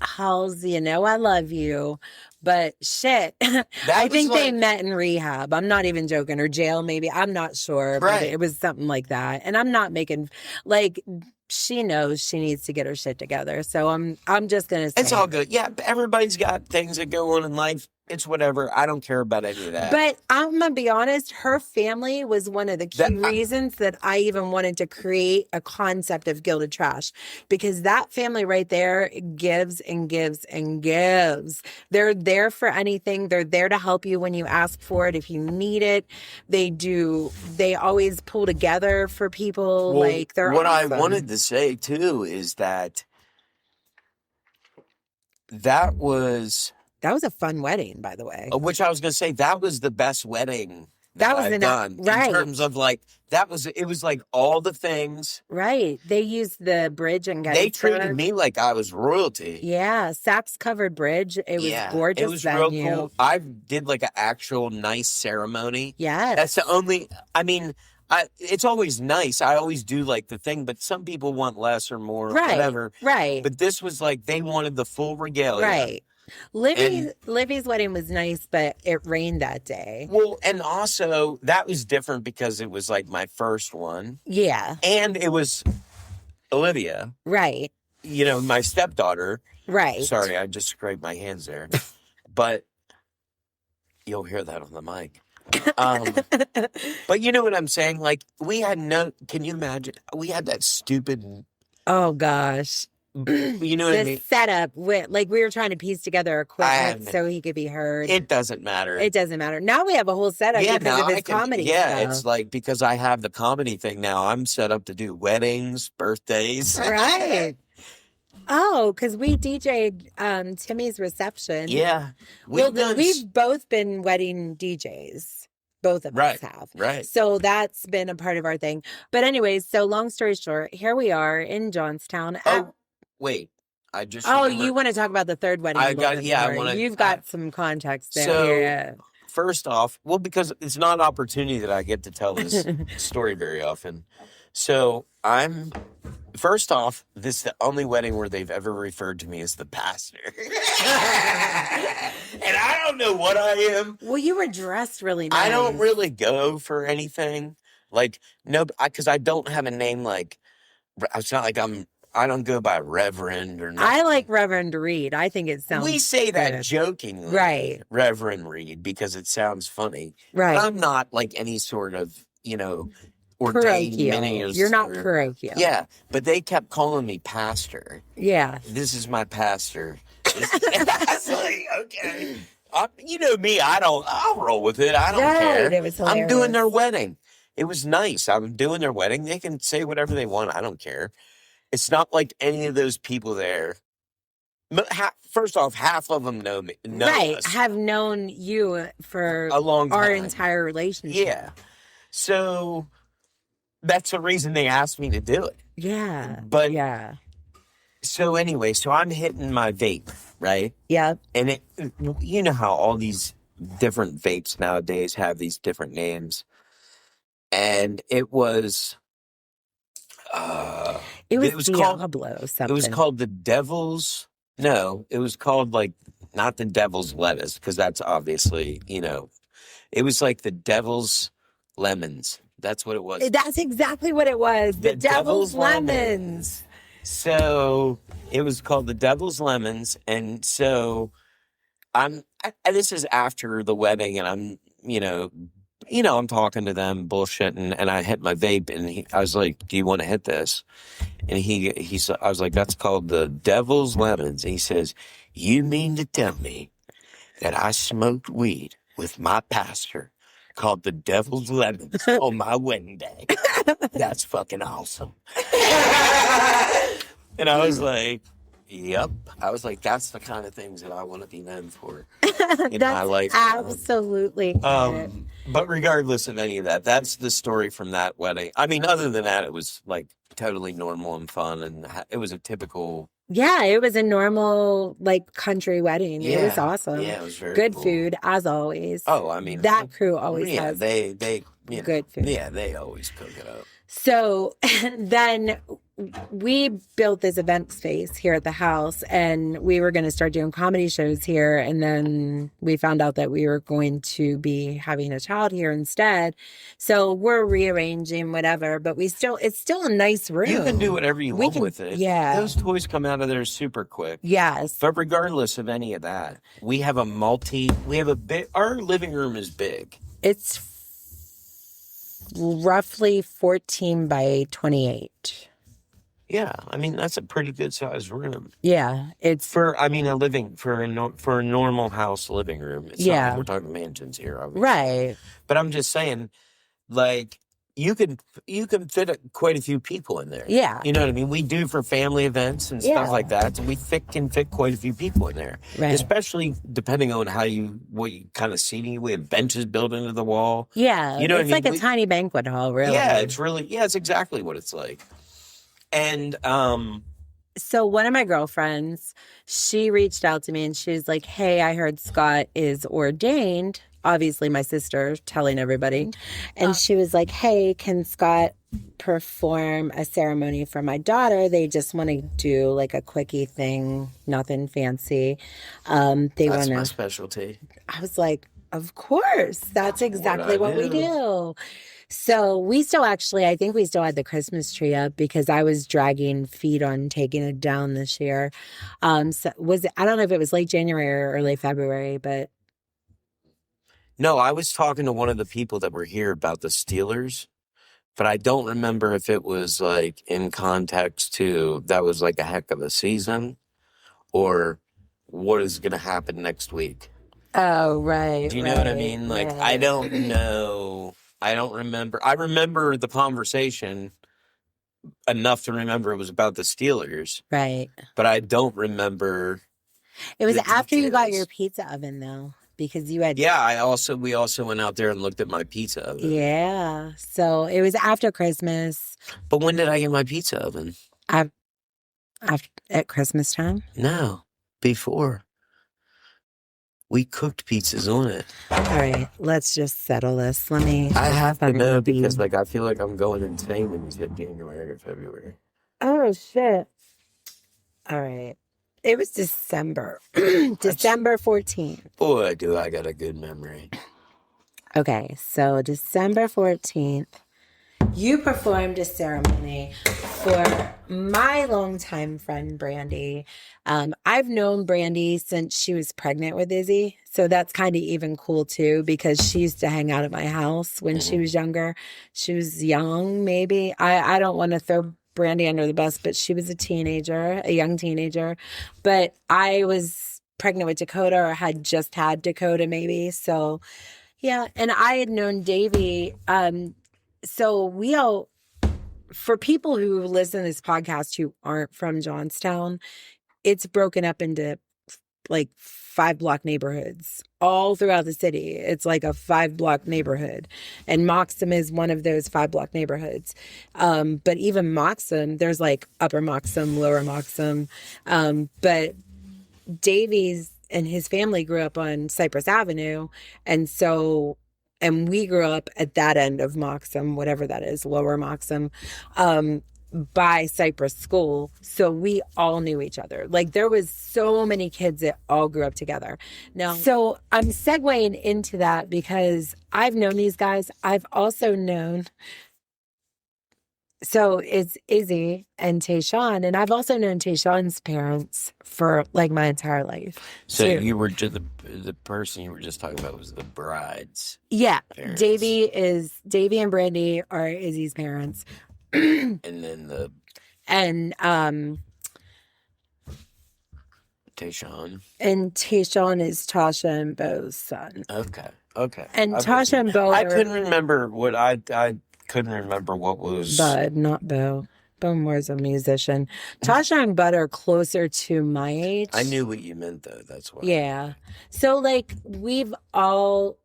[SPEAKER 5] Houtzdale, I love you. But shit, I think they met in rehab. I'm not even joking. Or jail, maybe. I'm not sure.
[SPEAKER 2] Right.
[SPEAKER 5] But it was something like that. And I'm not making, she knows she needs to get her shit together. So I'm just going to say.
[SPEAKER 2] It's all good. Yeah, everybody's got things that go on in life. It's whatever. I don't care about any of that.
[SPEAKER 5] But I'm going to be honest, her family was one of the key reasons that I even wanted to create a concept of Gilded Trash. Because that family right there gives and gives and gives. They're there for anything. They're there to help you when you ask for it, if you need it. They do. They always pull together for people.
[SPEAKER 2] Well,
[SPEAKER 5] they're
[SPEAKER 2] what
[SPEAKER 5] awesome.
[SPEAKER 2] I wanted to say, too, is that was
[SPEAKER 5] a fun wedding, by the way.
[SPEAKER 2] Which I was going to say, that was the best wedding that I've done.
[SPEAKER 5] Right.
[SPEAKER 2] In terms of it was like all the things.
[SPEAKER 5] Right. They used the bridge and
[SPEAKER 2] They treated me like I was royalty.
[SPEAKER 5] Yeah. Saps covered bridge. It was gorgeous.
[SPEAKER 2] It was
[SPEAKER 5] venue.
[SPEAKER 2] real cool. I did an actual nice ceremony.
[SPEAKER 5] Yes.
[SPEAKER 2] That's the only, It's always nice. I always do like the thing, but some people want less or more,
[SPEAKER 5] Right.
[SPEAKER 2] whatever.
[SPEAKER 5] Right.
[SPEAKER 2] But this was like they wanted the full regalia.
[SPEAKER 5] Right. Livy's wedding was nice, but it rained that day.
[SPEAKER 2] Well, and also that was different because it was like my first one.
[SPEAKER 5] Yeah.
[SPEAKER 2] And it was Olivia.
[SPEAKER 5] Right.
[SPEAKER 2] You know, my stepdaughter.
[SPEAKER 5] Right.
[SPEAKER 2] Sorry, I just scraped my hands there. But you'll hear that on the mic. But you know what I'm saying? Like, can you imagine? We had that stupid.
[SPEAKER 5] Oh, gosh.
[SPEAKER 2] You know what I mean?
[SPEAKER 5] Setup we were trying to piece together equipment so he could be heard.
[SPEAKER 2] It doesn't matter.
[SPEAKER 5] It doesn't matter. Now we have a whole setup because of his comedy.
[SPEAKER 2] Yeah,
[SPEAKER 5] stuff.
[SPEAKER 2] it's like because I have the comedy thing now, I'm set up to do weddings, birthdays.
[SPEAKER 5] Right. Oh, because we DJ'd Timmy's reception.
[SPEAKER 2] Yeah.
[SPEAKER 5] We've both been wedding DJs. Both of us have.
[SPEAKER 2] Right.
[SPEAKER 5] So that's been a part of our thing. But anyways, so long story short, here we are in Johnstown.
[SPEAKER 2] Wait. I just
[SPEAKER 5] you want to talk about the third wedding? You've got some context there.
[SPEAKER 2] So, first off, because it's not an opportunity that I get to tell this story very often. So first off, this is the only wedding where they've ever referred to me as the pastor. And I don't know what I am.
[SPEAKER 5] Well, you were dressed really nice.
[SPEAKER 2] I don't really go for anything. Like, no, because I don't have a name like, it's not like I don't go by Reverend or nothing.
[SPEAKER 5] I like Reverend Reed. I think it sounds
[SPEAKER 2] We say
[SPEAKER 5] good.
[SPEAKER 2] that jokingly.
[SPEAKER 5] Right.
[SPEAKER 2] Reverend Reed, because it sounds funny.
[SPEAKER 5] Right.
[SPEAKER 2] I'm not like any sort of, ordained
[SPEAKER 5] parochial. You're not parochial.
[SPEAKER 2] Yeah, but they kept calling me pastor.
[SPEAKER 5] Yeah.
[SPEAKER 2] This is my pastor. I was like, okay. You know me, I'll roll with it. I don't care.
[SPEAKER 5] It was hilarious.
[SPEAKER 2] I'm doing their wedding. It was nice. I'm doing their wedding. They can say whatever they want. I don't care. It's not like any of those people there. First off, half of them know me. Us.
[SPEAKER 5] Have known you for
[SPEAKER 2] a long time.
[SPEAKER 5] Our entire relationship.
[SPEAKER 2] Yeah. So that's the reason they asked me to do it.
[SPEAKER 5] Yeah.
[SPEAKER 2] But
[SPEAKER 5] yeah.
[SPEAKER 2] So anyway, I'm hitting my vape, right?
[SPEAKER 5] Yeah.
[SPEAKER 2] And you know how all these different vapes nowadays have these different names. And it was
[SPEAKER 5] Diablo something.
[SPEAKER 2] It was called the Devil's. No, it was called not the Devil's Lettuce, because that's obviously, it was like the Devil's Lemons. That's what it was.
[SPEAKER 5] That's exactly what it was. The Devil's Lemons.
[SPEAKER 2] So it was called the Devil's Lemons. And so this is after the wedding, and I'm, I'm talking to them, bullshitting, and I hit my vape, and I was like, "Do you want to hit this?" And I was like, "That's called the Devil's Lemons." And he says, "You mean to tell me that I smoked weed with my pastor called the Devil's Lemons on my wedding day? That's fucking awesome." And I was like, yep. I was like, that's the kind of things that I want to be known for in my life.
[SPEAKER 5] Absolutely.
[SPEAKER 2] But regardless of any of that, that's the story from that wedding. I mean, other than that, it was totally normal and fun, and it was a typical. Yeah,
[SPEAKER 5] it was a normal country wedding. Yeah. It was awesome.
[SPEAKER 2] Yeah, it was very
[SPEAKER 5] good
[SPEAKER 2] cool.
[SPEAKER 5] Food as always.
[SPEAKER 2] Oh, I mean,
[SPEAKER 5] that crew always has.
[SPEAKER 2] They
[SPEAKER 5] good food.
[SPEAKER 2] Yeah, they always cook it up.
[SPEAKER 5] So then we built this event space here at the house, and we were going to start doing comedy shows here. And then we found out that we were going to be having a child here instead. So we're rearranging whatever, but it's still a nice room.
[SPEAKER 2] You can do whatever you want with it.
[SPEAKER 5] Yeah.
[SPEAKER 2] Those toys come out of there super quick.
[SPEAKER 5] Yes.
[SPEAKER 2] But regardless of any of that, our living room is big.
[SPEAKER 5] It's roughly 14 by 28.
[SPEAKER 2] Yeah, I mean that's a pretty good sized room.
[SPEAKER 5] Yeah, it's
[SPEAKER 2] for a normal house living room. It's not like we're talking mansions here, obviously.
[SPEAKER 5] Right?
[SPEAKER 2] But I'm just saying, you can fit quite a few people in there.
[SPEAKER 5] Yeah,
[SPEAKER 2] you know what I mean. We do for family events and stuff like that, so we can fit quite a few people in there.
[SPEAKER 5] Right.
[SPEAKER 2] Especially depending on what kind of seating. We have benches built into the wall.
[SPEAKER 5] Yeah,
[SPEAKER 2] you know,
[SPEAKER 5] it's like a tiny banquet hall, really.
[SPEAKER 2] Yeah, it's exactly what it's like. And
[SPEAKER 5] so one of my girlfriends, she reached out to me and she's like, "Hey, I heard Scott is ordained. obviously my sister telling everybody. And she was like, hey, can Scott perform a ceremony for my daughter? They just want to do like a quickie thing, nothing fancy.
[SPEAKER 2] That's my specialty.
[SPEAKER 5] I was like, of course, that's exactly what we
[SPEAKER 2] do.
[SPEAKER 5] do. So we still actually, I think we still had the Christmas tree up because I was dragging feet on taking it down this year. So I don't know if it was late January or early February, but.
[SPEAKER 2] No, I was talking to one of the people that were here about the Steelers, but I don't remember if it was like in context to that was like a heck of a season or what is going to happen next week.
[SPEAKER 5] Oh, right.
[SPEAKER 2] Do you know what I mean? Like,
[SPEAKER 5] right.
[SPEAKER 2] I don't know. I don't remember. I remember the conversation enough to remember it was about the Steelers.
[SPEAKER 5] Right.
[SPEAKER 2] But I don't remember.
[SPEAKER 5] It was after you got your pizza oven, though, because you had.
[SPEAKER 2] Yeah, we also went out there and looked at my pizza oven.
[SPEAKER 5] Yeah. So it was after Christmas.
[SPEAKER 2] But when did I get my pizza oven?
[SPEAKER 5] At Christmas time?
[SPEAKER 2] No, before. We cooked pizzas on it.
[SPEAKER 5] All right, let's just settle this.
[SPEAKER 2] I have to know because, like, I feel like I'm going insane when you said January or February.
[SPEAKER 5] Oh, shit. All right. It was December. December 14th.
[SPEAKER 2] Boy, do I got a good memory. Okay,
[SPEAKER 5] so December 14th, you performed a ceremony for my longtime friend, Brandy. I've known Brandy since she was pregnant with Izzy. So that's kind of even cool, too, because she used to hang out at my house when she was younger. She was young, maybe. I don't want to throw Brandy under the bus, but she was a young teenager. But I was pregnant with Dakota, or had just had Dakota, maybe. So, yeah. And I had known Davey. So for people who listen to this podcast who aren't from Johnstown, it's broken up into like 5-block neighborhoods all throughout the city. It's like a 5-block neighborhood. And Moxham is one of those 5-block neighborhoods. But even Moxham, there's like Upper Moxham, Lower Moxham. But Davies and his family grew up on Cypress Avenue. And we grew up at that end of Moxham, whatever that is, Lower Moxham, by Cypress School. So we all knew each other. Like, there was so many kids that all grew up together. Now, so I'm segueing into that because I've known these guys. I've also known, so it's Izzy and Tayshawn, and I've also known Tayshawn's parents for like my entire life.
[SPEAKER 2] So you were just the person you were just talking about was the bride's.
[SPEAKER 5] Yeah,
[SPEAKER 2] parents.
[SPEAKER 5] Davey and Brandy are Izzy's parents.
[SPEAKER 2] And Tayshawn.
[SPEAKER 5] And Tayshawn is Tasha and Bo's son.
[SPEAKER 2] Okay.
[SPEAKER 5] And Tasha and Bo.
[SPEAKER 2] I couldn't remember what I couldn't remember what was
[SPEAKER 5] Bud, not Bo. Bo Moore's a musician. Tasha and Bud are closer to my age.
[SPEAKER 2] I knew what you meant though. That's why.
[SPEAKER 5] Yeah. So like we all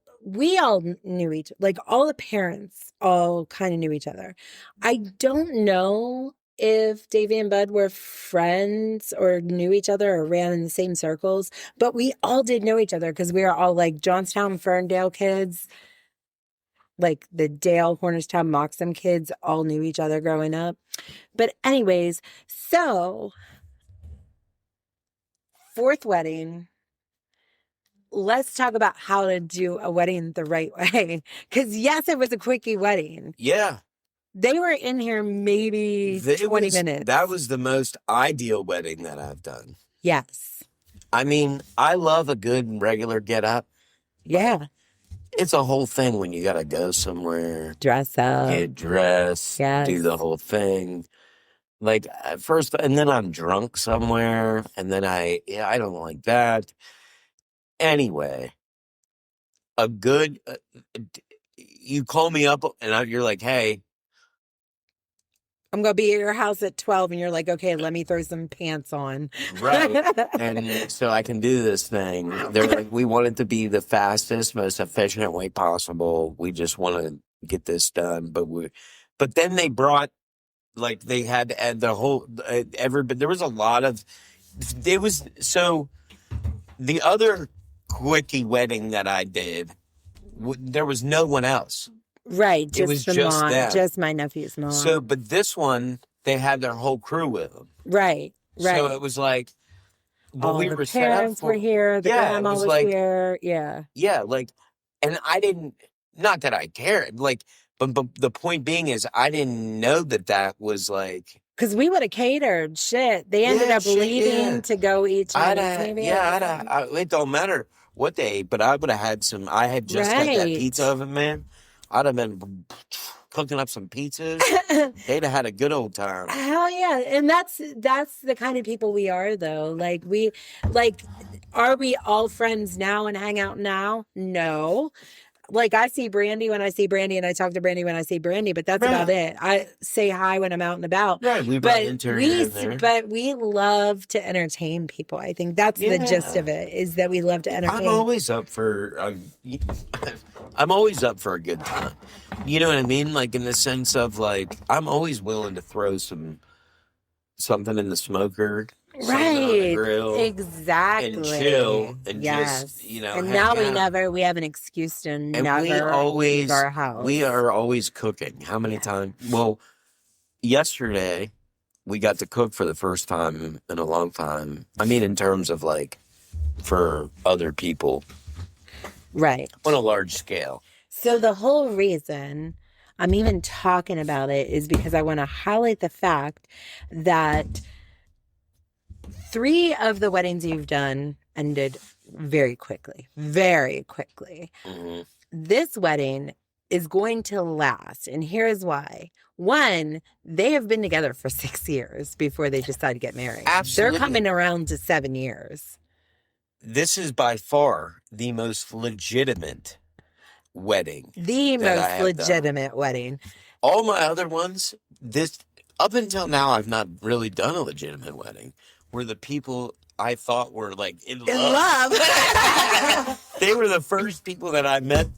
[SPEAKER 5] knew each, like all the parents all kind of knew each other. I don't know if Davey and Bud were friends or knew each other or ran in the same circles, but we all did know each other because we were all like Johnstown, Ferndale kids. Like the Dale, Cornerstown, Moxham kids all knew each other growing up. But anyways, so fourth wedding. Let's talk about how to do a wedding the right way. Because yes, it was a quickie wedding.
[SPEAKER 2] Yeah.
[SPEAKER 5] They were in here maybe 20 minutes.
[SPEAKER 2] That was the most ideal wedding that I've done.
[SPEAKER 5] Yes.
[SPEAKER 2] I mean, I love a good regular get up.
[SPEAKER 5] Yeah.
[SPEAKER 2] It's a whole thing when you got to go somewhere.
[SPEAKER 5] Dress up.
[SPEAKER 2] Get dressed.
[SPEAKER 5] Yes.
[SPEAKER 2] Do the whole thing. Like at first, and then I'm drunk somewhere. And then I don't like that. Anyway, a good, you call me up and you're like, hey.
[SPEAKER 5] I'm going to be at your house at 12. And you're like, okay, let me throw some pants on.
[SPEAKER 2] Right. And so I can do this thing. They're like, we want it to be the fastest, most efficient way possible. We just want to get this done. But then they brought, like, they had to add the whole, but there was a lot of, so the other quickie wedding that I did, there was no one else.
[SPEAKER 5] Right.
[SPEAKER 2] It was
[SPEAKER 5] Just the
[SPEAKER 2] just
[SPEAKER 5] mom,
[SPEAKER 2] them.
[SPEAKER 5] just my nephew's mom.
[SPEAKER 2] So, but this one, they had their whole crew with them.
[SPEAKER 5] Right.
[SPEAKER 2] So it was like,
[SPEAKER 5] all
[SPEAKER 2] we
[SPEAKER 5] the
[SPEAKER 2] were set up
[SPEAKER 5] parents
[SPEAKER 2] for.
[SPEAKER 5] were here. The
[SPEAKER 2] Yeah, it
[SPEAKER 5] grandma
[SPEAKER 2] was
[SPEAKER 5] was
[SPEAKER 2] like,
[SPEAKER 5] here. Yeah.
[SPEAKER 2] yeah, like, and I didn't, not that I cared, like, but the point being is I didn't know that was like.
[SPEAKER 5] Because we would have catered. Shit. They ended up leaving to go eat Chinese, maybe.
[SPEAKER 2] It don't matter what they ate, but I would have had some. I had just got that pizza oven, man. I'd have been cooking up some pizzas. They'd have had a good old time.
[SPEAKER 5] Hell yeah. And that's the kind of people we are, though. Like, are we all friends now and hang out now? No. Like, I see Brandy when I see Brandy, and I talk to Brandy when I see Brandy, but that's about it. I say hi when I'm out and about.
[SPEAKER 2] Right,
[SPEAKER 5] but we love to entertain people. I think that's the gist of it, is that we love to entertain.
[SPEAKER 2] I'm always up for a good time. You know what I mean? Like, in the sense of, like, I'm always willing to throw something in the smoker. Right, on the grill,
[SPEAKER 5] exactly,
[SPEAKER 2] and chill, and just,
[SPEAKER 5] And now we have an excuse to never leave our house.
[SPEAKER 2] We are always cooking. How many times? Well, yesterday we got to cook for the first time in a long time. I mean, in terms of, like, for other people,
[SPEAKER 5] right,
[SPEAKER 2] on a large scale.
[SPEAKER 5] So the whole reason I'm even talking about it is because I want to highlight the fact that 3 of the weddings you've done ended very quickly. Very quickly.
[SPEAKER 2] Mm-hmm.
[SPEAKER 5] This wedding is going to last, and here's why. 1, they have been together for 6 years before they decide to get married.
[SPEAKER 2] Absolutely.
[SPEAKER 5] They're coming around to 7 years.
[SPEAKER 2] This is by far the most legitimate wedding.
[SPEAKER 5] The most legitimate wedding.
[SPEAKER 2] All my other ones, up until now, I've not really done a legitimate wedding. Were the people I thought were, like, in love. They were the first people that I met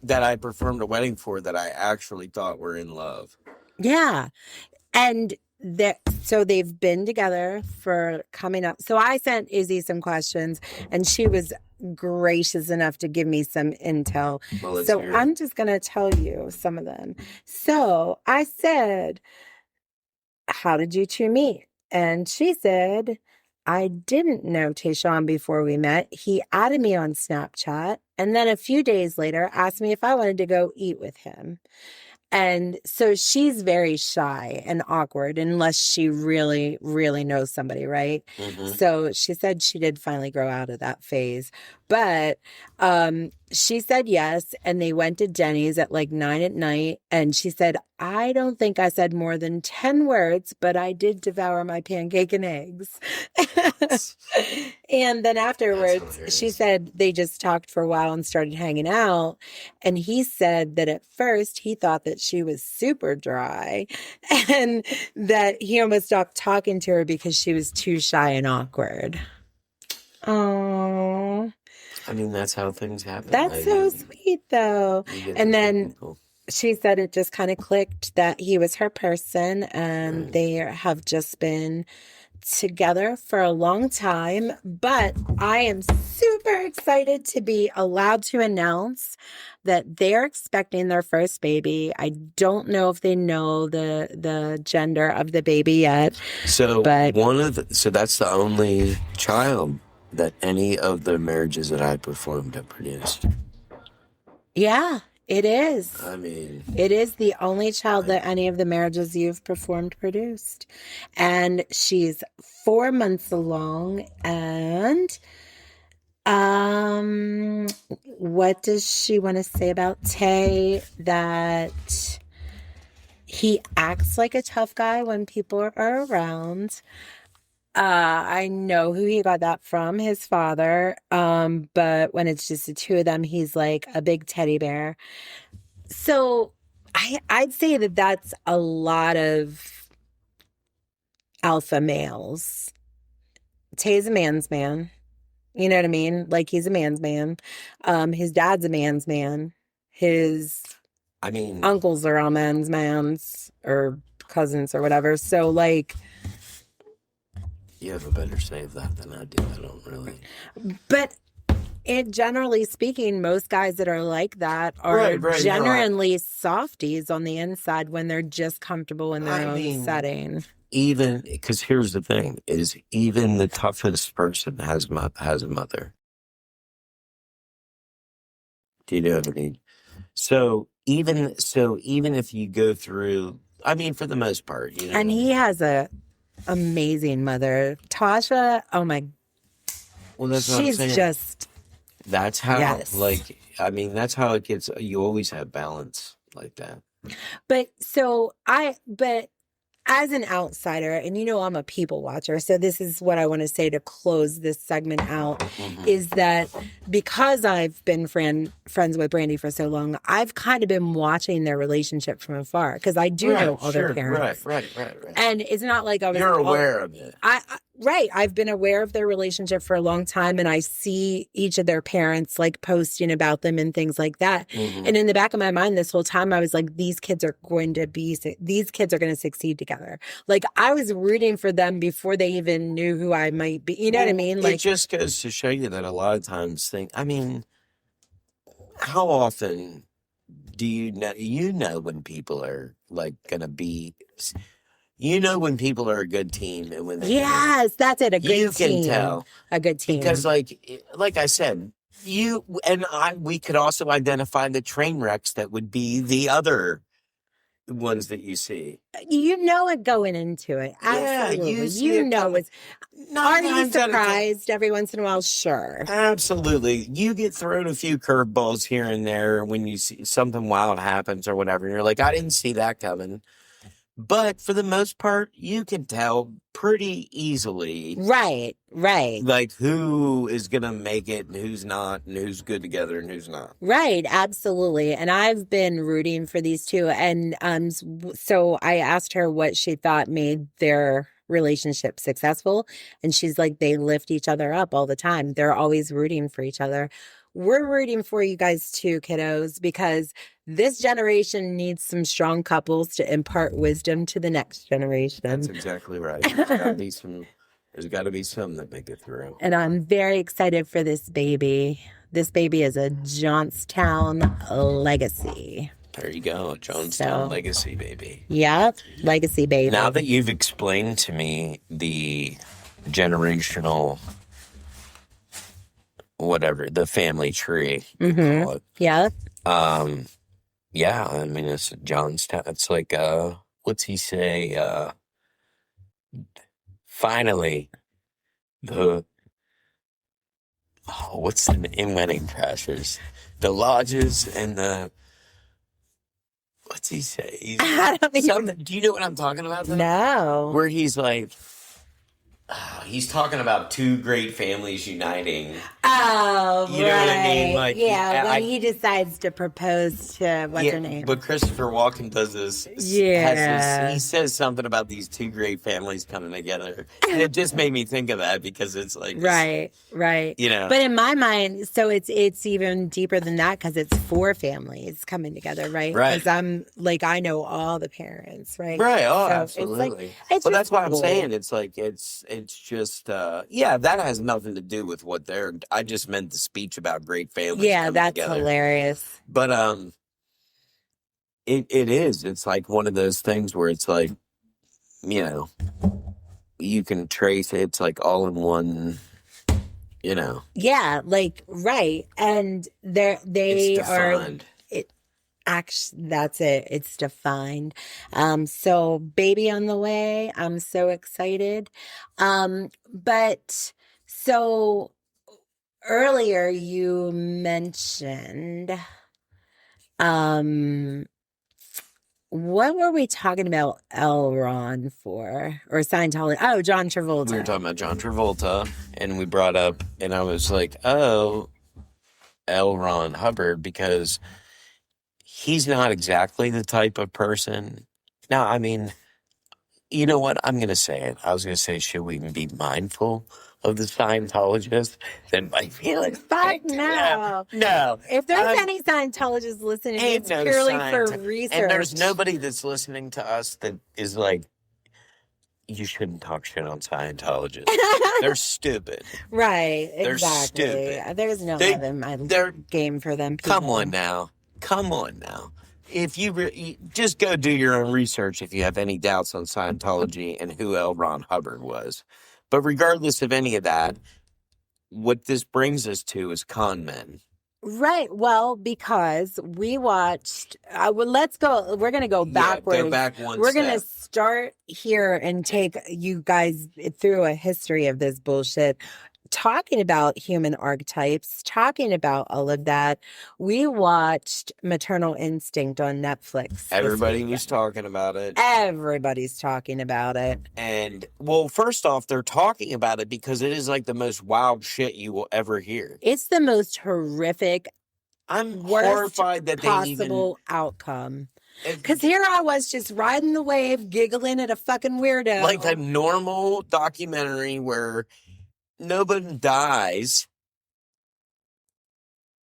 [SPEAKER 2] that I performed a wedding for that I actually thought were in love.
[SPEAKER 5] Yeah. And so they've been together for coming up. So I sent Izzy some questions, and she was gracious enough to give me some intel.
[SPEAKER 2] Well,
[SPEAKER 5] so I'm just going to tell you some of them. So I said, how did you 2 meet? And she said, I didn't know Tayshaun before we met. He added me on Snapchat, and then a few days later asked me if I wanted to go eat with him. And so she's very shy and awkward unless she really, really knows somebody, right?
[SPEAKER 2] Mm-hmm.
[SPEAKER 5] So she said she did finally grow out of that phase. But she said yes, and they went to Denny's at like 9 at night. And she said, I don't think I said more than 10 words, but I did devour my pancake and eggs. And then afterwards, she said they just talked for a while and started hanging out. And he said that at first he thought that she was super dry and that he almost stopped talking to her because she was too shy and awkward. Oh.
[SPEAKER 2] I mean, that's how things happen.
[SPEAKER 5] That's so sweet, though. And then she said it just kind of clicked that he was her person, and they have just been together for a long time. But I am super excited to be allowed to announce that they're expecting their first baby. I don't know if they know the gender of the baby yet.
[SPEAKER 2] So that's the only child that any of the marriages that I performed have produced.
[SPEAKER 5] Yeah, it is.
[SPEAKER 2] I mean,
[SPEAKER 5] it is the only child that any of the marriages you've performed produced. And she's 4 months along. And what does she want to say about Tay? That he acts like a tough guy when people are around. I know who he got that from, his father. But when it's just the 2 of them, he's like a big teddy bear. So I'd say that that's a lot of alpha males. Tay's a man's man. You know what I mean? Like, he's a man's man. His dad's a man's man. His uncles are all men's mans or cousins or whatever. So, like,
[SPEAKER 2] you have a better say of that than I do. I don't really.
[SPEAKER 5] But generally speaking, most guys that are like that are
[SPEAKER 2] Right,
[SPEAKER 5] genuinely softies on the inside when they're just comfortable in their own setting.
[SPEAKER 2] Even because here's the thing: is even the toughest person has a mother. Do you know what I mean? So even if you go through, I mean, for the most part, you know,
[SPEAKER 5] And he has a amazing mother, Tasha. Oh my,
[SPEAKER 2] well, that's what I'm
[SPEAKER 5] she's
[SPEAKER 2] saying.
[SPEAKER 5] just.
[SPEAKER 2] That's how,
[SPEAKER 5] Yes.
[SPEAKER 2] like, I mean, that's how it gets. You always have balance like that.
[SPEAKER 5] But as an outsider, and you know I'm a people watcher, so this is what I want to say to close this segment out, is that because I've been friends with Brandy for so long, I've kind of been watching their relationship from afar because I do know all their parents.
[SPEAKER 2] Right.
[SPEAKER 5] And it's not like I was.
[SPEAKER 2] You're aware of it.
[SPEAKER 5] Right. I've been aware of their relationship for a long time, and I see each of their parents like posting about them and things like that. And in the back of my mind this whole time, I was like, these kids are going to succeed together. Like I was rooting for them before they even knew who I might be. You know what I mean? Like
[SPEAKER 2] it just goes to show you that a lot of times I mean, how often do you know when people are like going to be, when people are a good team and when they're
[SPEAKER 5] yes, that's it. A good team.
[SPEAKER 2] You can tell.
[SPEAKER 5] A good team.
[SPEAKER 2] Because like I said, you and we could also identify the train wrecks that would be the other ones that you see.
[SPEAKER 5] You know it going into it. Absolutely.
[SPEAKER 2] Yeah, you
[SPEAKER 5] know it's. Are you surprised every once in a while? Sure.
[SPEAKER 2] Absolutely. You get thrown a few curveballs here and there when you see something wild happens or whatever. And you're like, I didn't see that coming. But for the most part, you can tell pretty easily.
[SPEAKER 5] Right.
[SPEAKER 2] Like who is going to make it and who's not and who's good together and who's not.
[SPEAKER 5] Right. Absolutely. And I've been rooting for these two. And so I asked her what she thought made their relationship successful. And she's like, they lift each other up all the time. They're always rooting for each other. We're rooting for you guys too, kiddos, because this generation needs some strong couples to impart wisdom to the next generation.
[SPEAKER 2] That's exactly right. There's got to be some that make it through.
[SPEAKER 5] And I'm very excited for this baby. This baby is a Johnstown legacy.
[SPEAKER 2] There you go. Johnstown legacy baby.
[SPEAKER 5] Yep. Legacy baby.
[SPEAKER 2] Now that you've explained to me the generational whatever, the family tree, you call it.
[SPEAKER 5] Yeah.
[SPEAKER 2] Yeah, I mean, it's Johnstown. It's like, what's he say? Finally, what's the name? Wedding Crashers. The lodges and what's he say?
[SPEAKER 5] I don't think
[SPEAKER 2] do you know what I'm talking about? Though?
[SPEAKER 5] No.
[SPEAKER 2] Where he's like, he's talking about two great families uniting.
[SPEAKER 5] Oh,
[SPEAKER 2] you know what I mean? Like,
[SPEAKER 5] when he decides to propose to what's her name?
[SPEAKER 2] But Christopher Walken does this. He says something about these two great families coming together, and it just made me think of that because it's like
[SPEAKER 5] right. You know, but in my mind, so it's even deeper than that because it's four families coming together, right?
[SPEAKER 2] Right.
[SPEAKER 5] Because I'm like I know all the parents, right?
[SPEAKER 2] Right. Oh,
[SPEAKER 5] so
[SPEAKER 2] absolutely.
[SPEAKER 5] It's
[SPEAKER 2] but that's why I'm saying it's like it's just that has nothing to do with what they're. I just meant the speech about great families.
[SPEAKER 5] Yeah, that's
[SPEAKER 2] together.
[SPEAKER 5] Hilarious.
[SPEAKER 2] But it is. It's like one of those things where it's like, you can trace it. It's like all in one.
[SPEAKER 5] Yeah, like right, and they are. Actually, that's it. It's defined. So baby on the way. I'm so excited. But so earlier you mentioned, what were we talking about L. Ron for or Scientology? Oh, John Travolta.
[SPEAKER 2] We were talking about John Travolta and we brought up, and I was like, oh, L. Ron Hubbard, because he's not exactly the type of person. Now, I mean, you know what? I'm going to say it. I was going to say, should we be mindful of the Scientologists that might be like,
[SPEAKER 5] fuck no.
[SPEAKER 2] No.
[SPEAKER 5] If there's any Scientologists listening, it's purely for research.
[SPEAKER 2] And there's nobody that's listening to us that is like, you shouldn't talk shit on Scientologists. They're stupid.
[SPEAKER 5] Right,
[SPEAKER 2] They're
[SPEAKER 5] exactly.
[SPEAKER 2] stupid.
[SPEAKER 5] There's no
[SPEAKER 2] They-
[SPEAKER 5] love in my
[SPEAKER 2] they're-
[SPEAKER 5] game for them.
[SPEAKER 2] Come
[SPEAKER 5] people.
[SPEAKER 2] on now. If you just go do your own research if you have any doubts on Scientology and who L. Ron Hubbard was. But regardless of any of that, what this brings us to is con men.
[SPEAKER 5] Right. Well, because we watched. Let's go. We're going to go backwards.
[SPEAKER 2] Yeah, go back one
[SPEAKER 5] We're
[SPEAKER 2] step.
[SPEAKER 5] going to start here and take you guys through a history of this bullshit. Talking about human archetypes, talking about all of that. We watched Maternal Instinct on Netflix.
[SPEAKER 2] Everybody was talking about it.
[SPEAKER 5] Everybody's talking about it.
[SPEAKER 2] And, well, first off, they're talking about it because it is like the most wild shit you will ever hear.
[SPEAKER 5] It's the most horrific,
[SPEAKER 2] I'm
[SPEAKER 5] worst
[SPEAKER 2] horrified that
[SPEAKER 5] possible outcome. Because here I was just riding the wave, giggling at a fucking weirdo.
[SPEAKER 2] Like a normal documentary where nobody dies.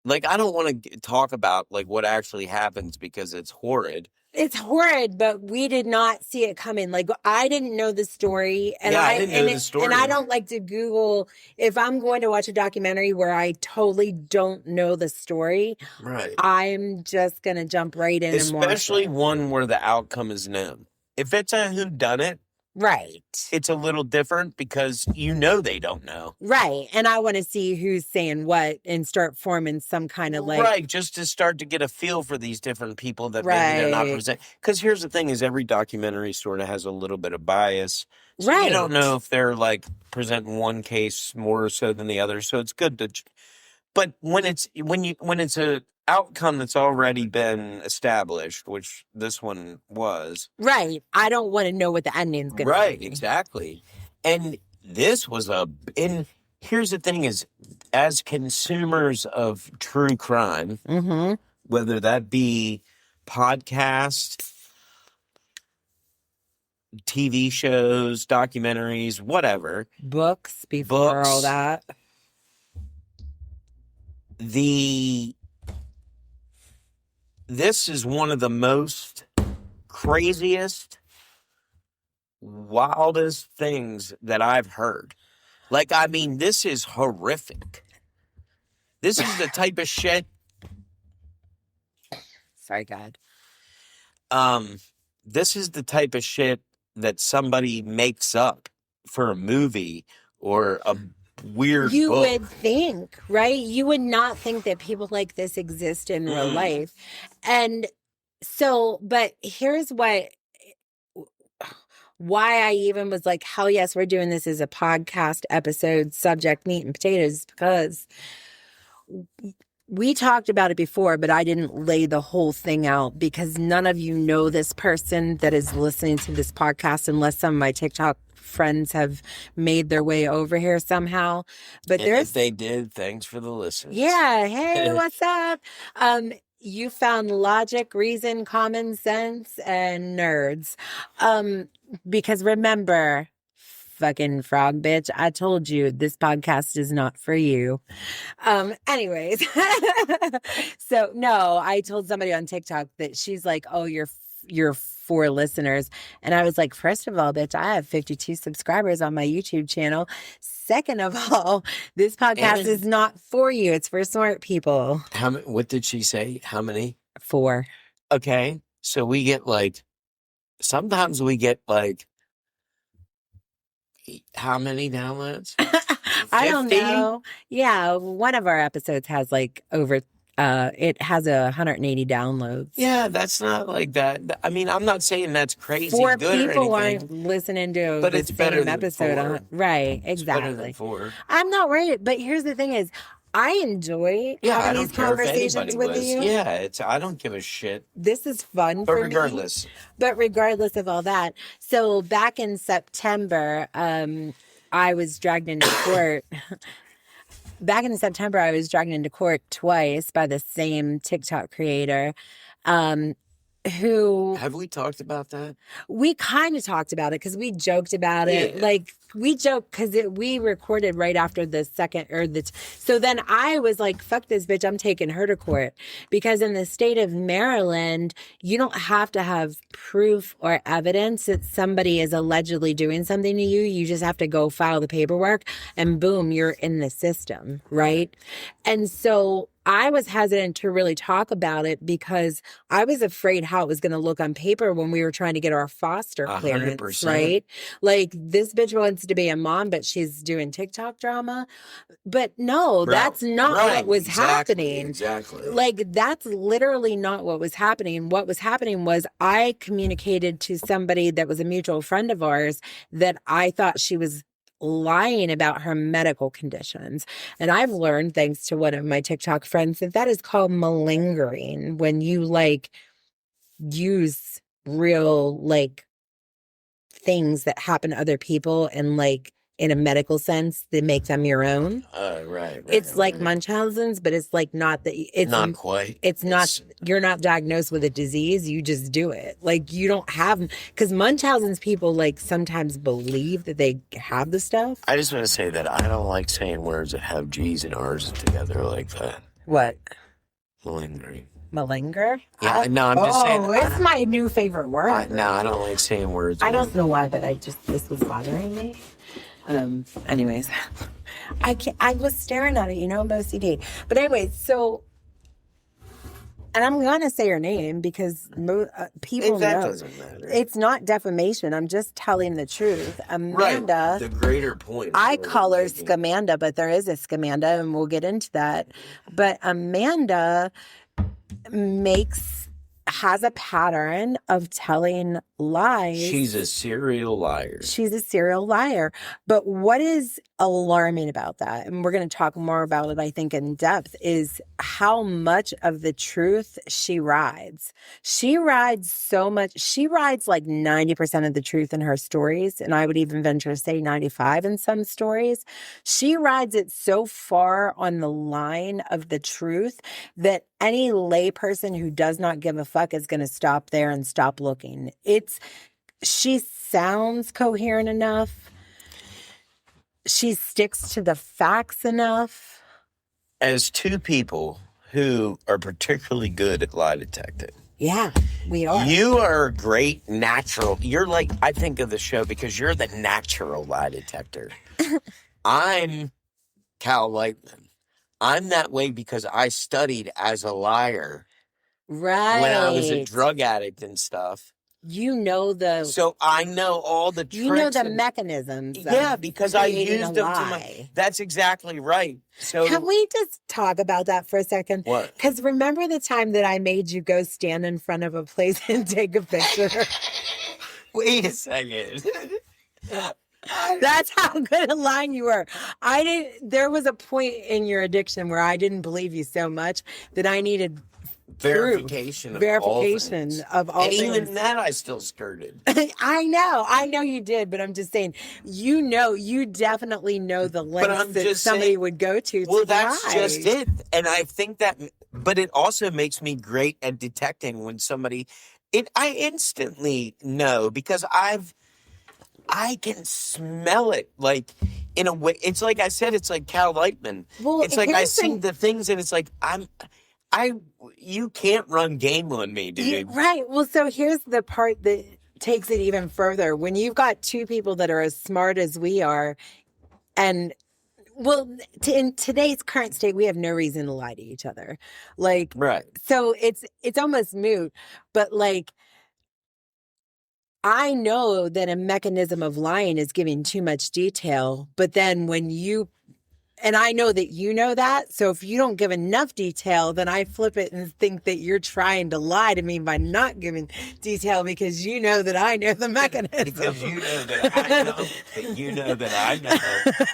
[SPEAKER 2] Like, I don't want to talk about like what actually happens because it's horrid.
[SPEAKER 5] It's horrid, but we did not see it coming. Like, I didn't know the story. And
[SPEAKER 2] I didn't know the story.
[SPEAKER 5] And I don't like to Google if I'm going to watch a documentary where I totally don't know the story.
[SPEAKER 2] Right.
[SPEAKER 5] I'm just going to jump right in and watch
[SPEAKER 2] Especially
[SPEAKER 5] it.
[SPEAKER 2] one where the outcome is known. If it's a whodunit,
[SPEAKER 5] Right.
[SPEAKER 2] it's a little different because you know they don't know.
[SPEAKER 5] Right. And I want to see who's saying what and start forming some kind of like.
[SPEAKER 2] Right, just to start to get a feel for these different people that maybe they're not
[SPEAKER 5] Right.
[SPEAKER 2] presenting. Because here's the thing is every documentary sort of has a little bit of bias. So
[SPEAKER 5] Right.
[SPEAKER 2] you don't know if they're like presenting one case more so than the other. So it's good to, but when it's a outcome that's already been established, which this one was.
[SPEAKER 5] Right. I don't want to know what the ending's going to be.
[SPEAKER 2] Right, exactly. And this was and here's the thing is, as consumers of true crime,
[SPEAKER 5] Mm-hmm.
[SPEAKER 2] whether that be podcast, TV shows, documentaries, whatever,
[SPEAKER 5] Books before
[SPEAKER 2] Books.
[SPEAKER 5] all that.
[SPEAKER 2] This is one of the most craziest, wildest things that I've heard. Like, I mean, this is horrific. This is the type of shit.
[SPEAKER 5] Sorry, God.
[SPEAKER 2] This is the type of shit that somebody makes up for a movie or a weird
[SPEAKER 5] You
[SPEAKER 2] book.
[SPEAKER 5] would think, right? You would not think that people like this exist in real life. And so, but here's why I even was like, hell yes, we're doing this as a podcast episode, subject meat and potatoes, because we talked about it before, but I didn't lay the whole thing out because none of you know this person that is listening to this podcast unless some of my TikTok friends have made their way over here somehow. But
[SPEAKER 2] And if they did, thanks for the listen.
[SPEAKER 5] Yeah. Hey, what's up? You found logic, reason, common sense, and nerds. Because remember, fucking frog bitch, I told you this podcast is not for you. Anyways. So no, I told somebody on TikTok that she's like, oh, you're for listeners. And I was like, first of all, bitch, I have 52 subscribers on my YouTube channel. Second of all, this podcast is not for you. It's for smart people.
[SPEAKER 2] What did she say? How many?
[SPEAKER 5] 4.
[SPEAKER 2] Okay. So we get like, sometimes we get like, how many downloads?
[SPEAKER 5] I don't
[SPEAKER 2] 50?
[SPEAKER 5] know. Yeah, one of our episodes has like over it has 180 downloads.
[SPEAKER 2] Yeah, that's not like that. I mean, I'm not saying that's crazy
[SPEAKER 5] 4
[SPEAKER 2] good
[SPEAKER 5] people
[SPEAKER 2] or
[SPEAKER 5] aren't
[SPEAKER 2] anything.
[SPEAKER 5] listening to
[SPEAKER 2] But
[SPEAKER 5] the
[SPEAKER 2] it's better
[SPEAKER 5] same
[SPEAKER 2] than
[SPEAKER 5] episode.
[SPEAKER 2] 4.
[SPEAKER 5] Right,
[SPEAKER 2] It's better than
[SPEAKER 5] exactly.
[SPEAKER 2] 4.
[SPEAKER 5] I'm not worried, but here's the thing is, I enjoy
[SPEAKER 2] Yeah, I
[SPEAKER 5] having
[SPEAKER 2] don't
[SPEAKER 5] these
[SPEAKER 2] care if
[SPEAKER 5] conversations
[SPEAKER 2] anybody
[SPEAKER 5] with
[SPEAKER 2] was.
[SPEAKER 5] you.
[SPEAKER 2] Yeah, I don't give a shit.
[SPEAKER 5] This is fun
[SPEAKER 2] But
[SPEAKER 5] for
[SPEAKER 2] regardless.
[SPEAKER 5] me. But regardless of all that, so back in September, I was dragged into court. Back in September, I was dragged into court twice by the same TikTok creator. who
[SPEAKER 2] Have we talked about that?
[SPEAKER 5] we kind of talked about it because we joked about it.
[SPEAKER 2] Yeah.
[SPEAKER 5] Like we joked because we recorded right after the second or so then I was like, fuck this bitch, I'm taking her to court. Because in the state of Maryland, you don't have to have proof or evidence that somebody is allegedly doing something to you. You just have to go file the paperwork and boom, you're in the system, right? And so I was hesitant to really talk about it because I was afraid how it was going to look on paper when we were trying to get our foster clearance,
[SPEAKER 2] 100%.
[SPEAKER 5] right? Like this bitch wants to be a mom, but she's doing TikTok drama. But no, that's not what was happening.
[SPEAKER 2] Exactly.
[SPEAKER 5] Like that's literally not what was happening. What was happening was I communicated to somebody that was a mutual friend of ours that I thought she was lying about her medical conditions. And I've learned, thanks to one of my TikTok friends, that is called malingering, when you like use real like things that happen to other people and like in a medical sense that make them your own.
[SPEAKER 2] Right.
[SPEAKER 5] It's like Munchausen's, but it's like not that it's
[SPEAKER 2] not quite.
[SPEAKER 5] It's not, you're not diagnosed with a disease. You just do it. Like you don't have, because Munchausen's people like sometimes believe that they have the stuff.
[SPEAKER 2] I just want to say that I don't like saying words that have G's and R's together like that.
[SPEAKER 5] What?
[SPEAKER 2] Malingering.
[SPEAKER 5] Malinger?
[SPEAKER 2] Yeah, no, I'm just saying.
[SPEAKER 5] Oh, it's my new favorite word.
[SPEAKER 2] No, I don't like saying words.
[SPEAKER 5] I don't know why, but this was bothering me. Anyways, I was staring at it, I'm OCD. But anyways, so, and I'm going to say her name because people
[SPEAKER 2] that
[SPEAKER 5] know.
[SPEAKER 2] Doesn't matter.
[SPEAKER 5] It's not defamation. I'm just telling the truth. Amanda.
[SPEAKER 2] Right. The greater point.
[SPEAKER 5] I call her Scamanda, but there is a Scamanda and we'll get into that. But Amanda has a pattern of telling lies.
[SPEAKER 2] She's a serial liar.
[SPEAKER 5] She's a serial liar. But what is alarming about that, and we're going to talk more about it, I think, in depth, is how much of the truth she rides. She rides so much. She rides like 90% of the truth in her stories. And I would even venture to say 95 in some stories. She rides it so far on the line of the truth that any layperson who does not give a fuck is going to stop there and stop looking. She sounds coherent enough. She sticks to the facts enough.
[SPEAKER 2] As two people who are particularly good at lie detecting.
[SPEAKER 5] Yeah, we are.
[SPEAKER 2] You are a great natural. You're like, I think of the show because you're the natural lie detector. I'm Cal Lightman. I'm that way because I studied as a liar.
[SPEAKER 5] Right.
[SPEAKER 2] When I was a drug addict and stuff.
[SPEAKER 5] So
[SPEAKER 2] I know all the tricks.
[SPEAKER 5] You know the mechanisms.
[SPEAKER 2] Yeah, because I used them to That's exactly right. So
[SPEAKER 5] can we just talk about that for a second?
[SPEAKER 2] What?
[SPEAKER 5] Because remember the time that I made you go stand in front of a place and take a picture?
[SPEAKER 2] Wait a second.
[SPEAKER 5] That's how good a line you were. There was a point in your addiction where I didn't believe you so much that I needed
[SPEAKER 2] verification of all things. And even that I still skirted.
[SPEAKER 5] I know you did, but I'm just saying, you definitely know the lengths that somebody would go to.
[SPEAKER 2] Well, that's just it. And I think that, but it also makes me great at detecting when somebody, I instantly know because I can smell it, like, in a way. It's like I said, it's like Cal Lightman. Well, it's like I see the things and it's like, you can't run game on me, dude.
[SPEAKER 5] Right. Well, so here's the part that takes it even further. When you've got two people that are as smart as we are, and in today's current state, we have no reason to lie to each other. Like,
[SPEAKER 2] right.
[SPEAKER 5] So it's almost moot, but like, I know that a mechanism of lying is giving too much detail, but then and I know that you know that. So if you don't give enough detail, then I flip it and think that you're trying to lie to me by not giving detail because you know that I know the mechanism.
[SPEAKER 2] Because you know that I know that you know that I know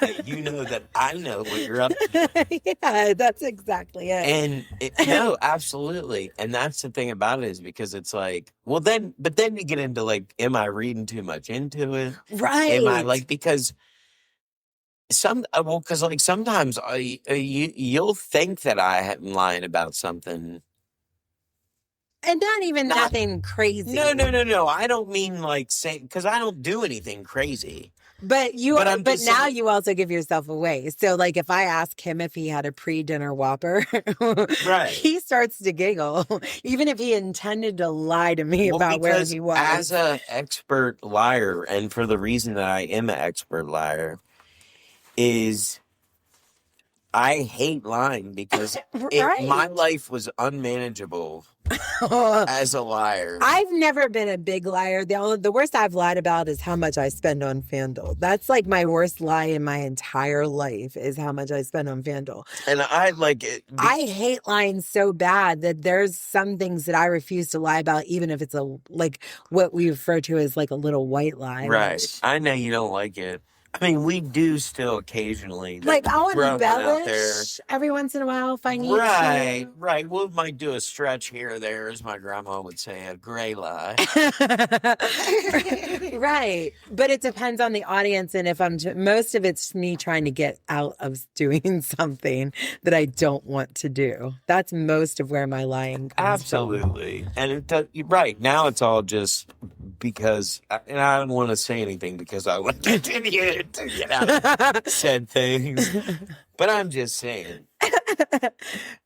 [SPEAKER 2] that you know that I know what you're up to.
[SPEAKER 5] Yeah, that's exactly it.
[SPEAKER 2] And no, absolutely. And that's the thing about it is because it's like, but then you get into like, am I reading too much into it?
[SPEAKER 5] Right.
[SPEAKER 2] Am I like, because because like sometimes you'll think that I am lying about something,
[SPEAKER 5] And not even nothing crazy.
[SPEAKER 2] No. I don't mean like saying, because I don't do anything crazy.
[SPEAKER 5] But now you also give yourself away. So like if I ask him if he had a pre-dinner Whopper,
[SPEAKER 2] right,
[SPEAKER 5] he starts to giggle, even if he intended to lie to me about where he was.
[SPEAKER 2] As an expert liar, and for the reason that I am an expert liar, is I hate lying because my life was unmanageable as a liar.
[SPEAKER 5] I've never been a big liar. The worst I've lied about is how much I spend on FanDuel. That's like my worst lie in my entire life is how much I spend on FanDuel.
[SPEAKER 2] And I like it.
[SPEAKER 5] I hate lying so bad that there's some things that I refuse to lie about, even if it's like what we refer to as like a little white lie.
[SPEAKER 2] Right. I know you don't like it. I mean, we do still occasionally.
[SPEAKER 5] Like, I'll embellish every once in a while if I need to.
[SPEAKER 2] Right. We might do a stretch here or there, as my grandma would say, a gray lie.
[SPEAKER 5] Right. But it depends on the audience. And if most of it's me trying to get out of doing something that I don't want to do. That's most of where my lying comes from.
[SPEAKER 2] Absolutely. And right. Now it's all just because, and I don't want to say anything because I want to continue to get out said things, but I'm just saying.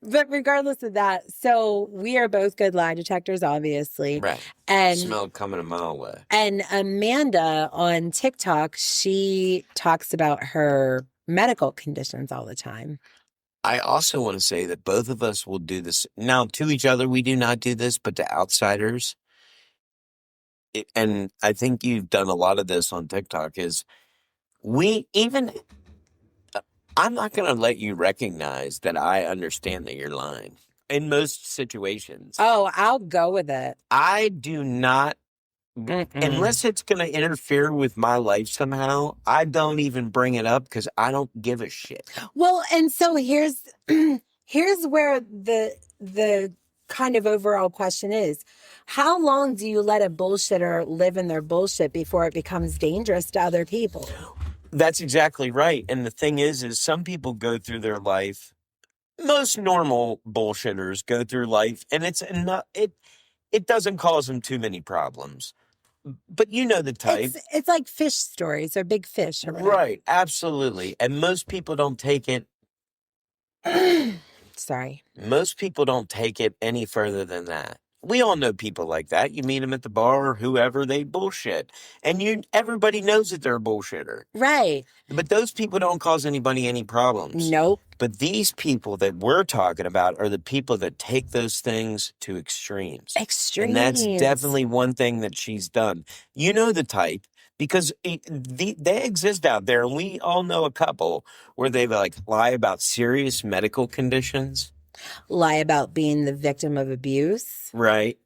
[SPEAKER 5] But regardless of that, so we are both good lie detectors, obviously.
[SPEAKER 2] Right.
[SPEAKER 5] And
[SPEAKER 2] smell coming a mile away. And
[SPEAKER 5] Amanda on TikTok, she talks about her medical conditions all the time.
[SPEAKER 2] I also want to say that both of us will do this. Now, to each other, we do not do this, but to outsiders, and I think you've done a lot of this on TikTok, is I'm not going to let you recognize that I understand that you're lying in most situations.
[SPEAKER 5] Oh, I'll go with it.
[SPEAKER 2] I do not, unless it's going to interfere with my life somehow, I don't even bring it up because I don't give a shit.
[SPEAKER 5] Well, and so here's where the kind of overall question is, how long do you let a bullshitter live in their bullshit before it becomes dangerous to other people?
[SPEAKER 2] That's exactly right. And the thing is some people go through their life, most normal bullshitters go through life, and it doesn't cause them too many problems. But you know the type.
[SPEAKER 5] It's like fish stories or big fish. Or
[SPEAKER 2] right, absolutely. And most people don't take it.
[SPEAKER 5] Sorry.
[SPEAKER 2] Most people don't take it any further than that. We all know people like that. You meet them at the bar or whoever, they bullshit. And everybody knows that they're a bullshitter.
[SPEAKER 5] Right.
[SPEAKER 2] But those people don't cause anybody any problems.
[SPEAKER 5] Nope.
[SPEAKER 2] But these people that we're talking about are the people that take those things to extremes. And that's definitely one thing that she's done. You know the type, because they exist out there, and we all know a couple where they like lie about serious medical conditions.
[SPEAKER 5] Lie about being the victim of abuse.
[SPEAKER 2] Right.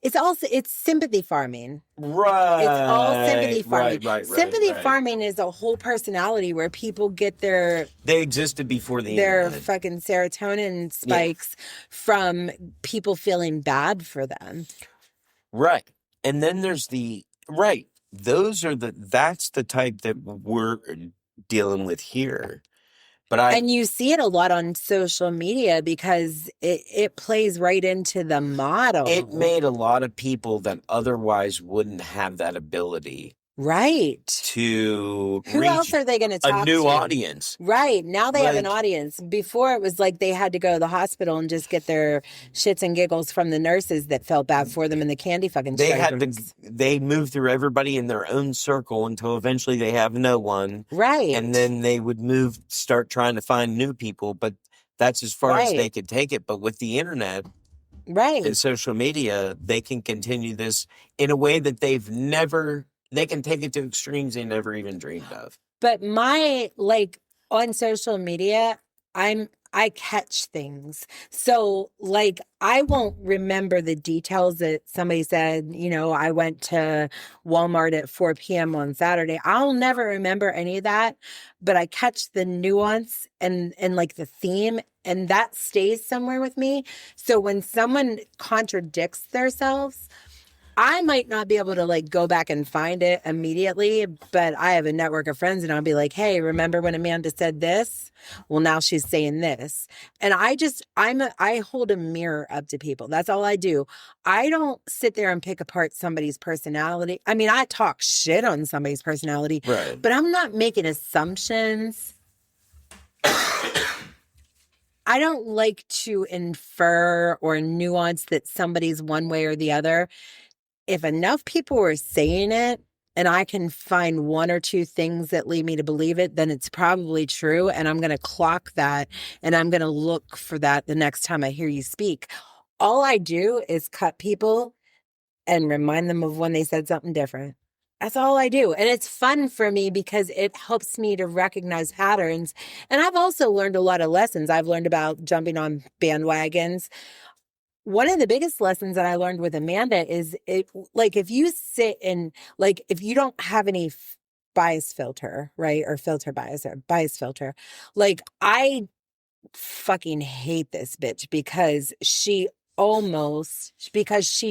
[SPEAKER 5] It's sympathy farming.
[SPEAKER 2] Right.
[SPEAKER 5] It's all sympathy farming.
[SPEAKER 2] Right.
[SPEAKER 5] Sympathy farming is a whole personality where people get they
[SPEAKER 2] existed before their internet.
[SPEAKER 5] Fucking serotonin spikes from people feeling bad for them.
[SPEAKER 2] Right. And then there's that's the type that we're dealing with here.
[SPEAKER 5] And you see it a lot on social media because it plays right into the model.
[SPEAKER 2] It made a lot of people that otherwise wouldn't have that ability.
[SPEAKER 5] Right.
[SPEAKER 2] To
[SPEAKER 5] Who else are they going to talk to?
[SPEAKER 2] A new audience.
[SPEAKER 5] Right. Now they have an audience. Before it was like they had to go to the hospital and just get their shits and giggles from the nurses that felt bad for them in the candy fucking
[SPEAKER 2] They moved through everybody in their own circle until eventually they have no one.
[SPEAKER 5] Right.
[SPEAKER 2] And then they would start trying to find new people, but that's as far as they could take it. But with the internet and social media, they can continue this in a way that they can take it to extremes they never even dreamed of.
[SPEAKER 5] But on social media, I catch things. So I won't remember the details that somebody said, I went to Walmart at 4 p.m. on Saturday. I'll never remember any of that, but I catch the nuance and the theme, and that stays somewhere with me. So when someone contradicts themselves, I might not be able to like go back and find it immediately, but I have a network of friends and I'll be like, hey, remember when Amanda said this? Well, now she's saying this. And I hold a mirror up to people. That's all I do. I don't sit there and pick apart somebody's personality. I mean, I talk shit on somebody's personality,
[SPEAKER 2] Right.
[SPEAKER 5] but I'm not making assumptions. I don't like to infer or nuance that somebody's one way or the other. If enough people are saying it and I can find one or two things that lead me to believe it, then it's probably true. And I'm going to clock that and I'm going to look for that the next time I hear you speak. All I do is cut people and remind them of when they said something different. That's all I do. And it's fun for me because it helps me to recognize patterns. And I've also learned a lot of lessons. I've learned about jumping on bandwagons. One of the biggest lessons that I learned with Amanda is if you sit and like, if you don't have any bias filter, right? Or filter bias or bias filter, like I fucking hate this bitch because she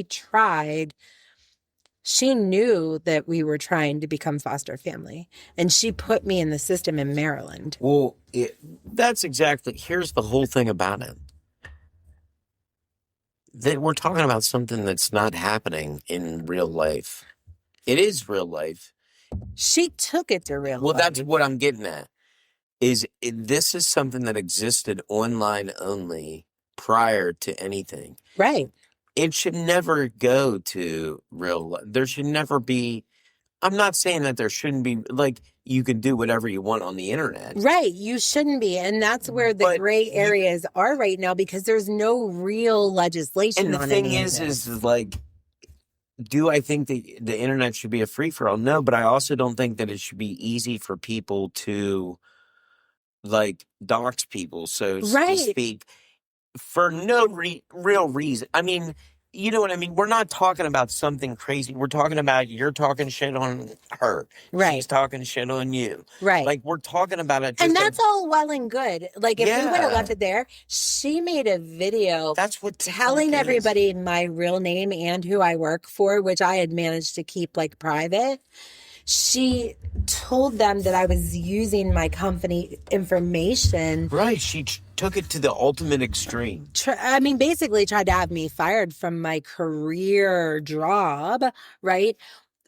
[SPEAKER 5] tried. She knew that we were trying to become foster family, and she put me in the system in Maryland.
[SPEAKER 2] Well, here's the whole thing about it. That we're talking about something that's not happening in real life. It is real life.
[SPEAKER 5] She took it to real life.
[SPEAKER 2] Well, that's what I'm getting at. This is something that existed online only prior to anything.
[SPEAKER 5] Right.
[SPEAKER 2] It should never go to real life. There should never be. I'm not saying that there shouldn't be, like, you can do whatever you want on the internet.
[SPEAKER 5] Right. You shouldn't be. And that's where the gray areas are right now because there's no real legislation on it.
[SPEAKER 2] And the thing is like, do I think that the internet should be a free-for-all? No, but I also don't think that it should be easy for people to, like, dox people, so to speak, for no real reason. I mean, you know what I mean? We're not talking about something crazy. We're talking about you're talking shit on her.
[SPEAKER 5] Right.
[SPEAKER 2] She's talking shit on you.
[SPEAKER 5] Right.
[SPEAKER 2] Like, we're talking about it.
[SPEAKER 5] And that's all well and good. Like, if we would have left it there, she made a video telling everybody my real name and who I work for, which I had managed to keep, like, private. She told them that I was using my company information.
[SPEAKER 2] Right. She took it to the ultimate extreme.
[SPEAKER 5] Basically tried to have me fired from my career job, right?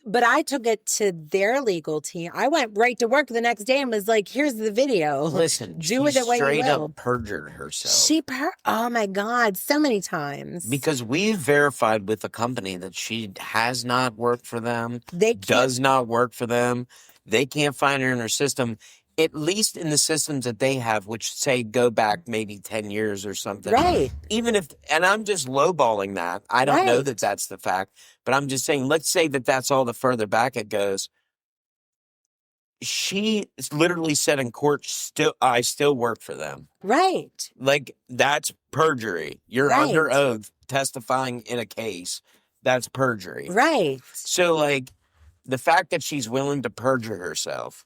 [SPEAKER 5] But I took it to their legal team. I went right to work the next day and was like, here's the video.
[SPEAKER 2] Listen,
[SPEAKER 5] do with it what you will.
[SPEAKER 2] Straight up perjured herself.
[SPEAKER 5] Oh my God, so many times.
[SPEAKER 2] Because we've verified with the company that she has not worked for them, does not work for them. They can't find her in her system, at least in the systems that they have, which say go back maybe 10 years or something.
[SPEAKER 5] Right.
[SPEAKER 2] Even if, and I'm just lowballing that. I don't know that that's the fact, but I'm just saying, let's say that that's all the further back it goes. She literally said in court, I still work for them.
[SPEAKER 5] Right.
[SPEAKER 2] Like, that's perjury. You're under oath testifying in a case. That's perjury.
[SPEAKER 5] Right.
[SPEAKER 2] So, like, the fact that she's willing to perjure herself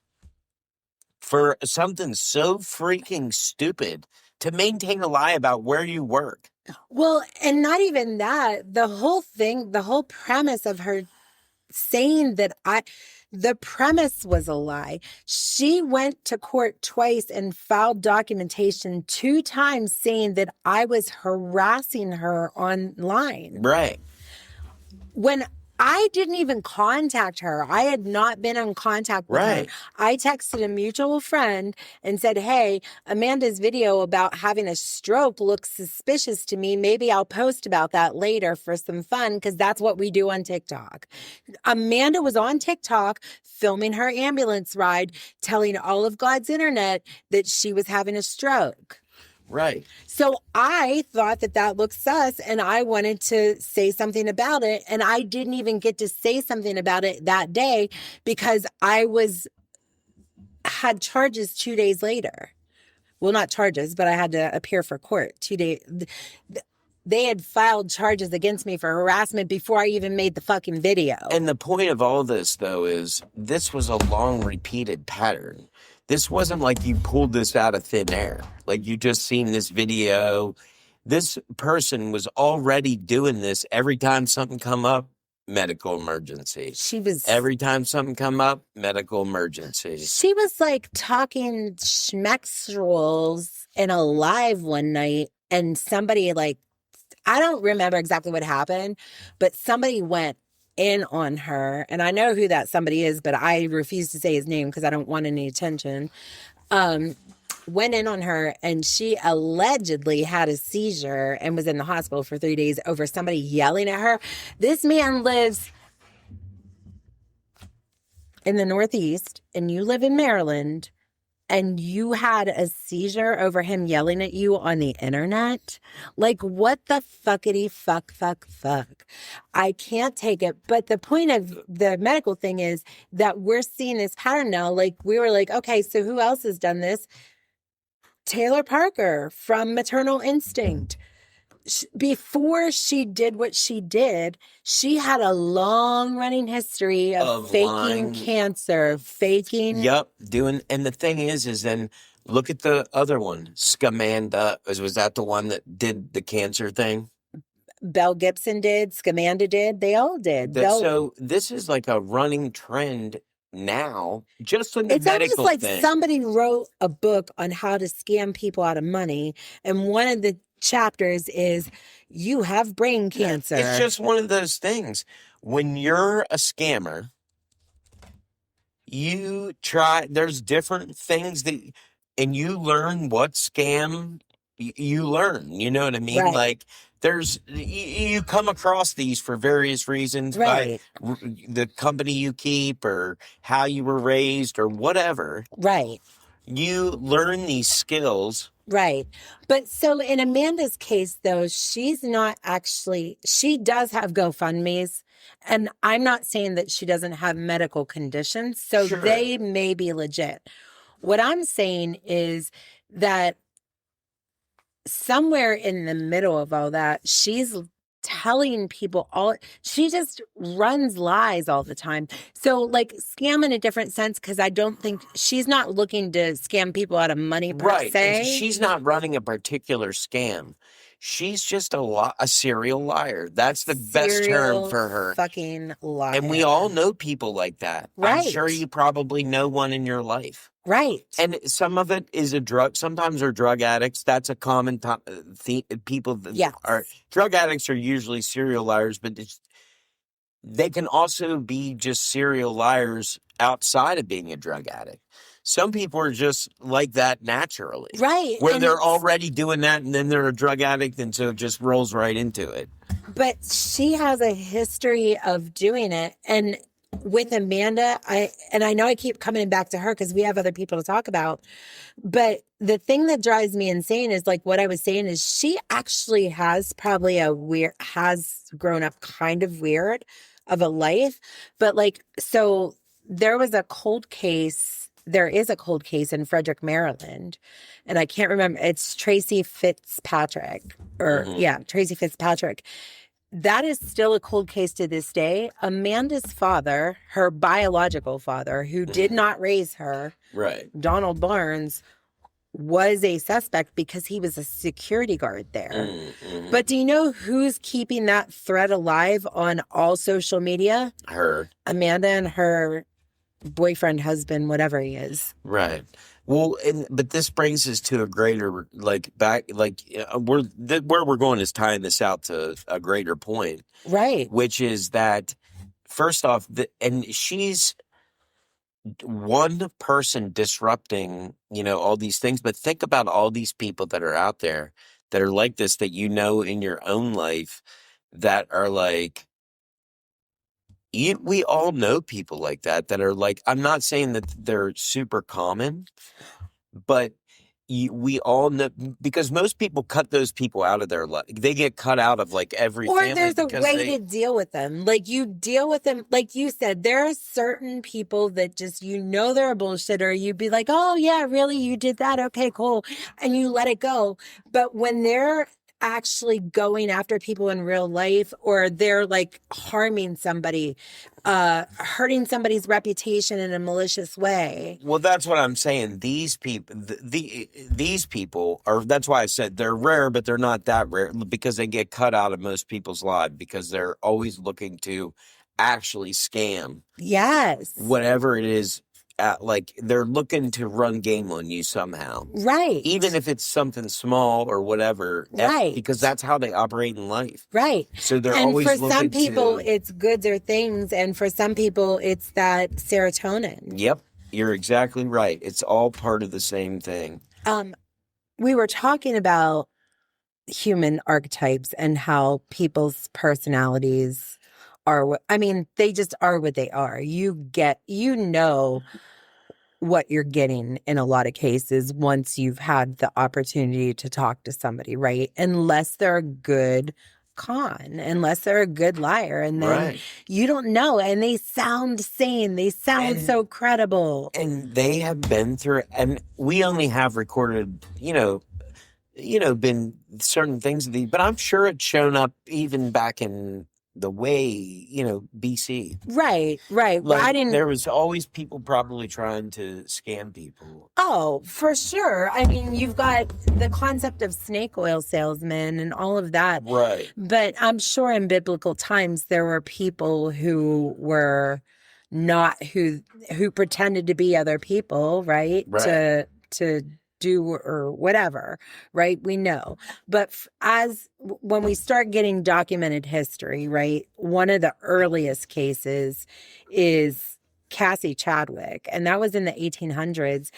[SPEAKER 2] for something so freaking stupid, to maintain a lie about where you work.
[SPEAKER 5] Well, and not even that. The whole premise of her saying that the premise was a lie. She went to court twice and filed documentation 2 times saying that I was harassing her online.
[SPEAKER 2] Right.
[SPEAKER 5] When I didn't even contact her. I had not been in contact with her. I texted a mutual friend and said, hey, Amanda's video about having a stroke looks suspicious to me. Maybe I'll post about that later for some fun because that's what we do on TikTok. Amanda was on TikTok filming her ambulance ride, telling all of God's internet that she was having a stroke.
[SPEAKER 2] Right.
[SPEAKER 5] So I thought that looked sus and I wanted to say something about it. And I didn't even get to say something about it that day because I had charges 2 days later. Well, not charges, but I had to appear for court 2 days. They had filed charges against me for harassment before I even made the fucking video.
[SPEAKER 2] And the point of all this, though, is this was a long repeated pattern. This wasn't like you pulled this out of thin air. Like you just seen this video. This person was already doing this every time something come up medical emergency.
[SPEAKER 5] She was
[SPEAKER 2] Every time something come up, medical emergency.
[SPEAKER 5] She was like talking schmexuals in a live one night, and somebody like, I don't remember exactly what happened, but somebody went in on her, and I know who that somebody is, but I refuse to say his name because I don't want any attention. Went in on her, and she allegedly had a seizure and was in the hospital for 3 days over somebody yelling at her. This man lives in the Northeast, and you live in Maryland, and you had a seizure over him yelling at you on the internet? Like, what the fuckity fuck? I can't take it. But the point of the medical thing is that we're seeing this pattern now. Like, we were like, okay, so who else has done this? Taylor Parker from Maternal Instinct. Before she did what she did, she had a long running history of faking
[SPEAKER 2] lying.
[SPEAKER 5] cancer, faking.
[SPEAKER 2] Yep, and the thing is then look at the other one, Scamanda. Was that the one that did the cancer thing?
[SPEAKER 5] Belle Gibson did, Scamanda did, they all did.
[SPEAKER 2] So this is like a running trend now, just in the
[SPEAKER 5] It's
[SPEAKER 2] medical
[SPEAKER 5] almost like
[SPEAKER 2] thing.
[SPEAKER 5] somebody wrote a book on how to scam people out of money, and one of the chapters is you have brain cancer.
[SPEAKER 2] It's just one of those things. When you're a scammer, there's different things and you learn what scam you learn. You know what I mean?
[SPEAKER 5] Right.
[SPEAKER 2] Like you come across these for various reasons,
[SPEAKER 5] Right.
[SPEAKER 2] by the company you keep or how you were raised or whatever.
[SPEAKER 5] Right.
[SPEAKER 2] You learn these skills.
[SPEAKER 5] Right. But so in Amanda's case, though, she does have GoFundMes. And I'm not saying that she doesn't have medical conditions. So
[SPEAKER 2] Sure.
[SPEAKER 5] They may be legit. What I'm saying is that somewhere in the middle of all that, she's telling people she just runs lies all the time. So like scam in a different sense, because I don't think she's not looking to scam people out of money per se.
[SPEAKER 2] And she's not running a particular scam. She's just a serial liar. That's the best term for her.
[SPEAKER 5] Fucking liar.
[SPEAKER 2] And we all know people like that.
[SPEAKER 5] Right.
[SPEAKER 2] I'm sure you probably know one in your life.
[SPEAKER 5] Right.
[SPEAKER 2] And some of it is a drug. Sometimes they're drug addicts. That's a common people that
[SPEAKER 5] Yes.
[SPEAKER 2] are drug addicts are usually serial liars, but they can also be just serial liars outside of being a drug addict. Some people are just like that naturally.
[SPEAKER 5] Right.
[SPEAKER 2] Where they're already doing that and then they're a drug addict and so it just rolls right into it.
[SPEAKER 5] But she has a history of doing it. And with Amanda, I know I keep coming back to her because we have other people to talk about. But the thing that drives me insane is like what I was saying is she actually has probably has grown up kind of weird of a life. But like, so there is a cold case in Frederick, Maryland. And I can't remember. It's Tracy Fitzpatrick Tracy Fitzpatrick. That is still a cold case to this day. Amanda's father, her biological father, who did not raise her,
[SPEAKER 2] right,
[SPEAKER 5] Donald Barnes, was a suspect because he was a security guard there.
[SPEAKER 2] Mm-hmm.
[SPEAKER 5] But do you know who's keeping that thread alive on all social media?
[SPEAKER 2] Her.
[SPEAKER 5] Amanda and her boyfriend, husband, whatever he is.
[SPEAKER 2] Right. Well, but this brings us to a greater, where we're going is tying this out to a greater point.
[SPEAKER 5] Right.
[SPEAKER 2] Which is that, first off, and she's one person disrupting, all these things. But think about all these people that are out there that are like this, that in your own life, that are like, we all know people like that are like, I'm not saying that they're super common, but we all know, because most people cut those people out of their life. They get cut out of like every family.
[SPEAKER 5] Or there's a way to deal with them. Like you deal with them, like you said, there are certain people that just, they're a bullshitter. You'd be like, oh yeah, really? You did that? Okay, cool. And you let it go. But when they're actually going after people in real life, or they're like harming somebody, hurting somebody's reputation in a malicious way.
[SPEAKER 2] Well, that's what I'm saying. These people, these people are, that's why I said they're rare, but they're not that rare, because they get cut out of most people's lives because they're always looking to actually scam.
[SPEAKER 5] Yes.
[SPEAKER 2] Whatever it is, like they're looking to run game on you somehow.
[SPEAKER 5] Right.
[SPEAKER 2] Even if it's something small or whatever.
[SPEAKER 5] Right.
[SPEAKER 2] Because that's how they operate in life.
[SPEAKER 5] Right.
[SPEAKER 2] So they're
[SPEAKER 5] and
[SPEAKER 2] always
[SPEAKER 5] for
[SPEAKER 2] looking
[SPEAKER 5] some people,
[SPEAKER 2] to...
[SPEAKER 5] it's goods or things. And for some people, it's that serotonin.
[SPEAKER 2] Yep. You're exactly right. It's all part of the same thing.
[SPEAKER 5] We were talking about human archetypes and how people's personalities are, they just are what they are. You know what you're getting in a lot of cases once you've had the opportunity to talk to somebody, right? Unless they're a good con, unless they're a good liar. And then you don't know. And they sound sane. They sound so credible.
[SPEAKER 2] And they have been through, and we only have recorded, been certain things, but I'm sure it's shown up even back in the way, BC.
[SPEAKER 5] Right.
[SPEAKER 2] Like, there was always people probably trying to scam people.
[SPEAKER 5] Oh, for sure. You've got the concept of snake oil salesmen and all of that.
[SPEAKER 2] Right.
[SPEAKER 5] But I'm sure in biblical times there were people who were not who pretended to be other people, right? To do or whatever, right? We know. But when we start getting documented history, right? One of the earliest cases is Cassie Chadwick, and that was in the 1800s.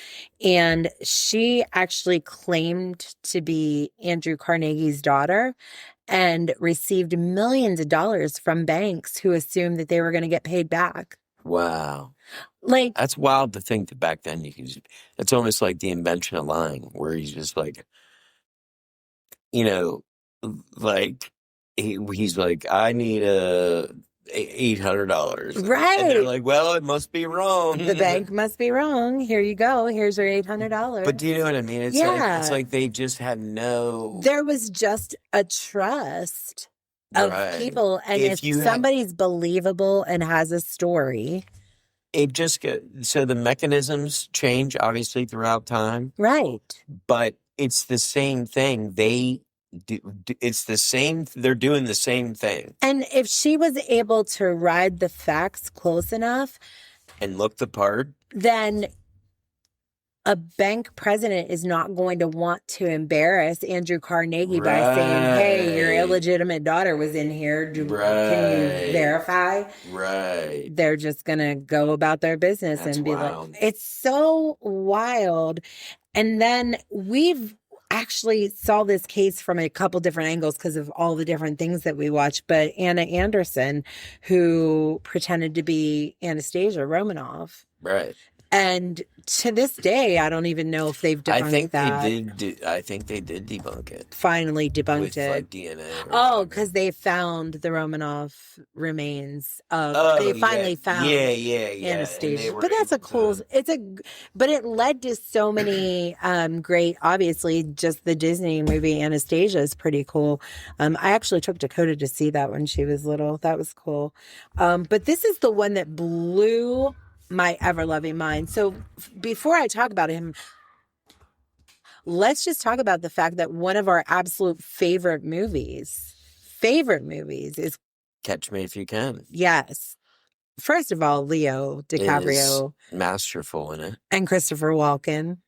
[SPEAKER 5] And she actually claimed to be Andrew Carnegie's daughter and received millions of dollars from banks who assumed that they were going to get paid back.
[SPEAKER 2] Wow.
[SPEAKER 5] Like,
[SPEAKER 2] that's wild to think that back then it's almost like the invention of lying, where he's just like, like he's like, I need $800.
[SPEAKER 5] Right.
[SPEAKER 2] And they're like, well, it must be wrong.
[SPEAKER 5] The bank must be wrong. Here you go. Here's your $800.
[SPEAKER 2] But do you know what I mean? It's like they just had no...
[SPEAKER 5] There was just a trust of people. And if somebody's believable and has a story...
[SPEAKER 2] It just so the mechanisms change, obviously, throughout time.
[SPEAKER 5] Right.
[SPEAKER 2] But it's the same thing. It's the same. They're doing the same thing.
[SPEAKER 5] And if she was able to ride the facts close enough
[SPEAKER 2] and look the part,
[SPEAKER 5] then a bank president is not going to want to embarrass Andrew Carnegie by saying, hey, your illegitimate daughter was in here. Can you verify?
[SPEAKER 2] Right.
[SPEAKER 5] They're just going to go about their business. That's and be wild. Like, it's so wild. And then we've actually saw this case from a couple different angles because of all the different things that we watch. But Anna Anderson, who pretended to be Anastasia Romanoff.
[SPEAKER 2] Right.
[SPEAKER 5] And to this day, I don't even know if they've debunked that.
[SPEAKER 2] I think they did debunk it.
[SPEAKER 5] Finally debunked
[SPEAKER 2] with,
[SPEAKER 5] it.
[SPEAKER 2] Like DNA.
[SPEAKER 5] Because they found the Romanoff remains of. They finally found. Anastasia. But that's a cool. But it led to so many great. Obviously, just the Disney movie Anastasia is pretty cool. I actually took Dakota to see that when she was little. That was cool. But this is the one that blew my ever-loving mind. So before I talk about him, let's just talk about the fact that one of our absolute favorite movies is
[SPEAKER 2] Catch Me If You Can.
[SPEAKER 5] Yes. First of all, Leo DiCaprio.
[SPEAKER 2] Is masterful in it.
[SPEAKER 5] And Christopher Walken.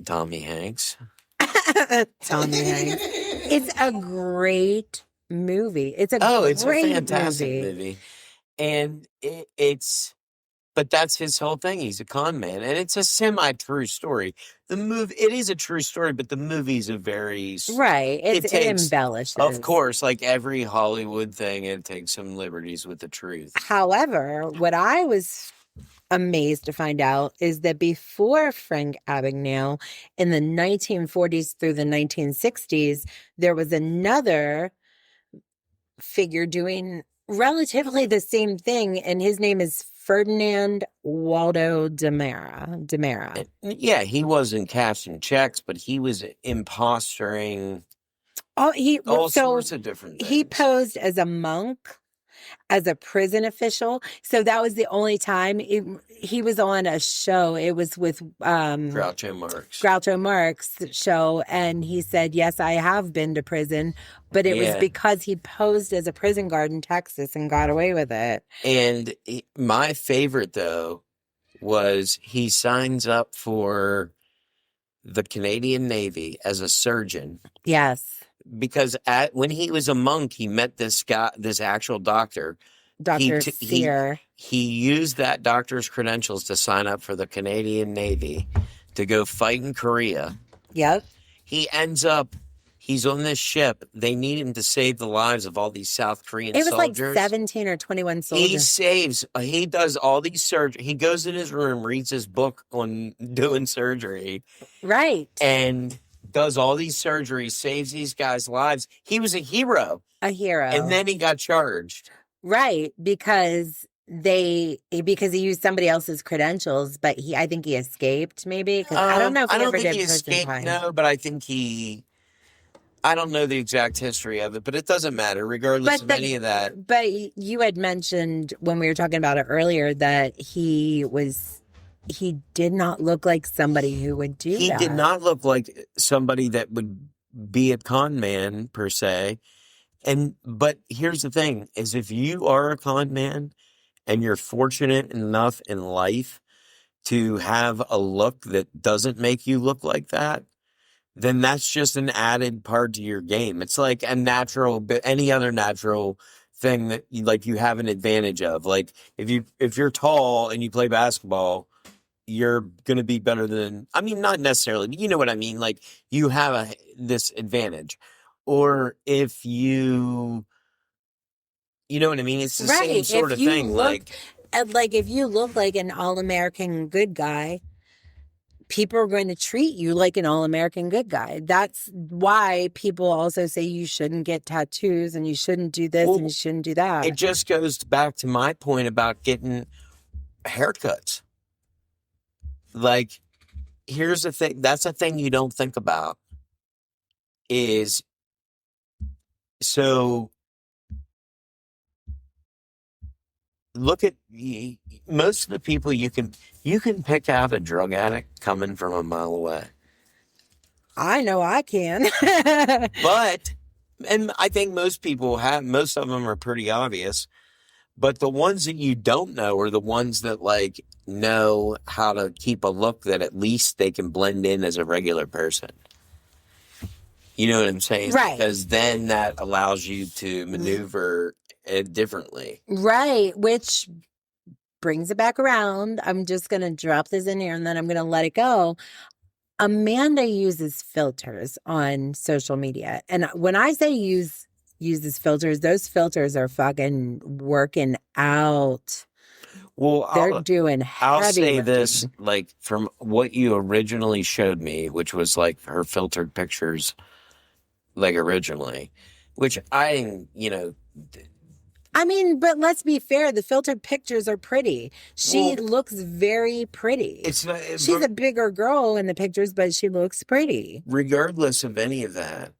[SPEAKER 2] Tommy Hanks.
[SPEAKER 5] Tommy Hanks. It's a great movie. It's a
[SPEAKER 2] fantastic movie. And but that's his whole thing. He's a con man. And it's a semi-true story. It is a true story, but the movie's a very...
[SPEAKER 5] Right. It embellishes.
[SPEAKER 2] Of course, like every Hollywood thing, it takes some liberties with the truth.
[SPEAKER 5] However, what I was amazed to find out is that before Frank Abagnale, in the 1940s through the 1960s, there was another figure doing relatively the same thing, and his name is Ferdinand Waldo Demera.
[SPEAKER 2] Yeah, he wasn't cashing checks, but he was impostoring all sorts of different things.
[SPEAKER 5] He posed as a monk as a prison official. So that was the only time he was on a show. It was with Groucho Marx show. And he said, yes, I have been to prison, but it was because he posed as a prison guard in Texas and got away with it.
[SPEAKER 2] And my favorite, though, was he signs up for the Canadian Navy as a surgeon.
[SPEAKER 5] Yes.
[SPEAKER 2] Because when he was a monk, he met this guy, this actual doctor.
[SPEAKER 5] Dr. Sear.
[SPEAKER 2] He used that doctor's credentials to sign up for the Canadian Navy to go fight in Korea.
[SPEAKER 5] Yep.
[SPEAKER 2] He ends up, he's on this ship. They need him to save the lives of all these South Korean soldiers. It was
[SPEAKER 5] like 17 or 21 soldiers.
[SPEAKER 2] He does all these surgery. He goes in his room, reads his book on doing surgery.
[SPEAKER 5] Right.
[SPEAKER 2] And does all these surgeries, saves these guys' lives. He was a hero.
[SPEAKER 5] A hero.
[SPEAKER 2] And then he got charged.
[SPEAKER 5] Right, because he used somebody else's credentials, but I think he escaped maybe. Because I don't know if he ever did prison time.
[SPEAKER 2] No, but I think I don't know the exact history of it, but it doesn't matter regardless of any of that.
[SPEAKER 5] But you had mentioned when we were talking about it earlier that he did not look like somebody who would do that.
[SPEAKER 2] He did not look like somebody that would be a con man per se. But here's the thing is if you are a con man and you're fortunate enough in life to have a look that doesn't make you look like that, then that's just an added part to your game. It's like any other natural thing that you have an advantage of. Like if you're tall and you play basketball, you're going to be better than, I mean, not necessarily, but you know what I mean? Like you have this advantage. Or if you know what I mean? It's the same sort of thing.
[SPEAKER 5] Like if you look like an all-American good guy, people are going to treat you like an all-American good guy. That's why people also say you shouldn't get tattoos and you shouldn't do this and you shouldn't do that.
[SPEAKER 2] It just goes back to my point about getting haircuts. Like, here's the thing. That's a thing you don't think about is, so look at most of the people you can pick out a drug addict coming from a mile away.
[SPEAKER 5] I know I can.
[SPEAKER 2] And I think most of them are pretty obvious. But the ones that you don't know are the ones that know how to keep a look that at least they can blend in as a regular person. You know what I'm saying?
[SPEAKER 5] Right.
[SPEAKER 2] Because then that allows you to maneuver it differently.
[SPEAKER 5] Right. Which brings it back around. I'm just going to drop this in here and then I'm going to let it go. Amanda uses filters on social media. And when I say uses filters, those filters are fucking working out.
[SPEAKER 2] Well,
[SPEAKER 5] they're doing heavy
[SPEAKER 2] I'll say
[SPEAKER 5] lifting.
[SPEAKER 2] this, from what you originally showed me, which was her filtered pictures, originally, which I mean,
[SPEAKER 5] but let's be fair. The filtered pictures are pretty. She looks very pretty. She's a bigger girl in the pictures, but she looks pretty.
[SPEAKER 2] Regardless of any of that,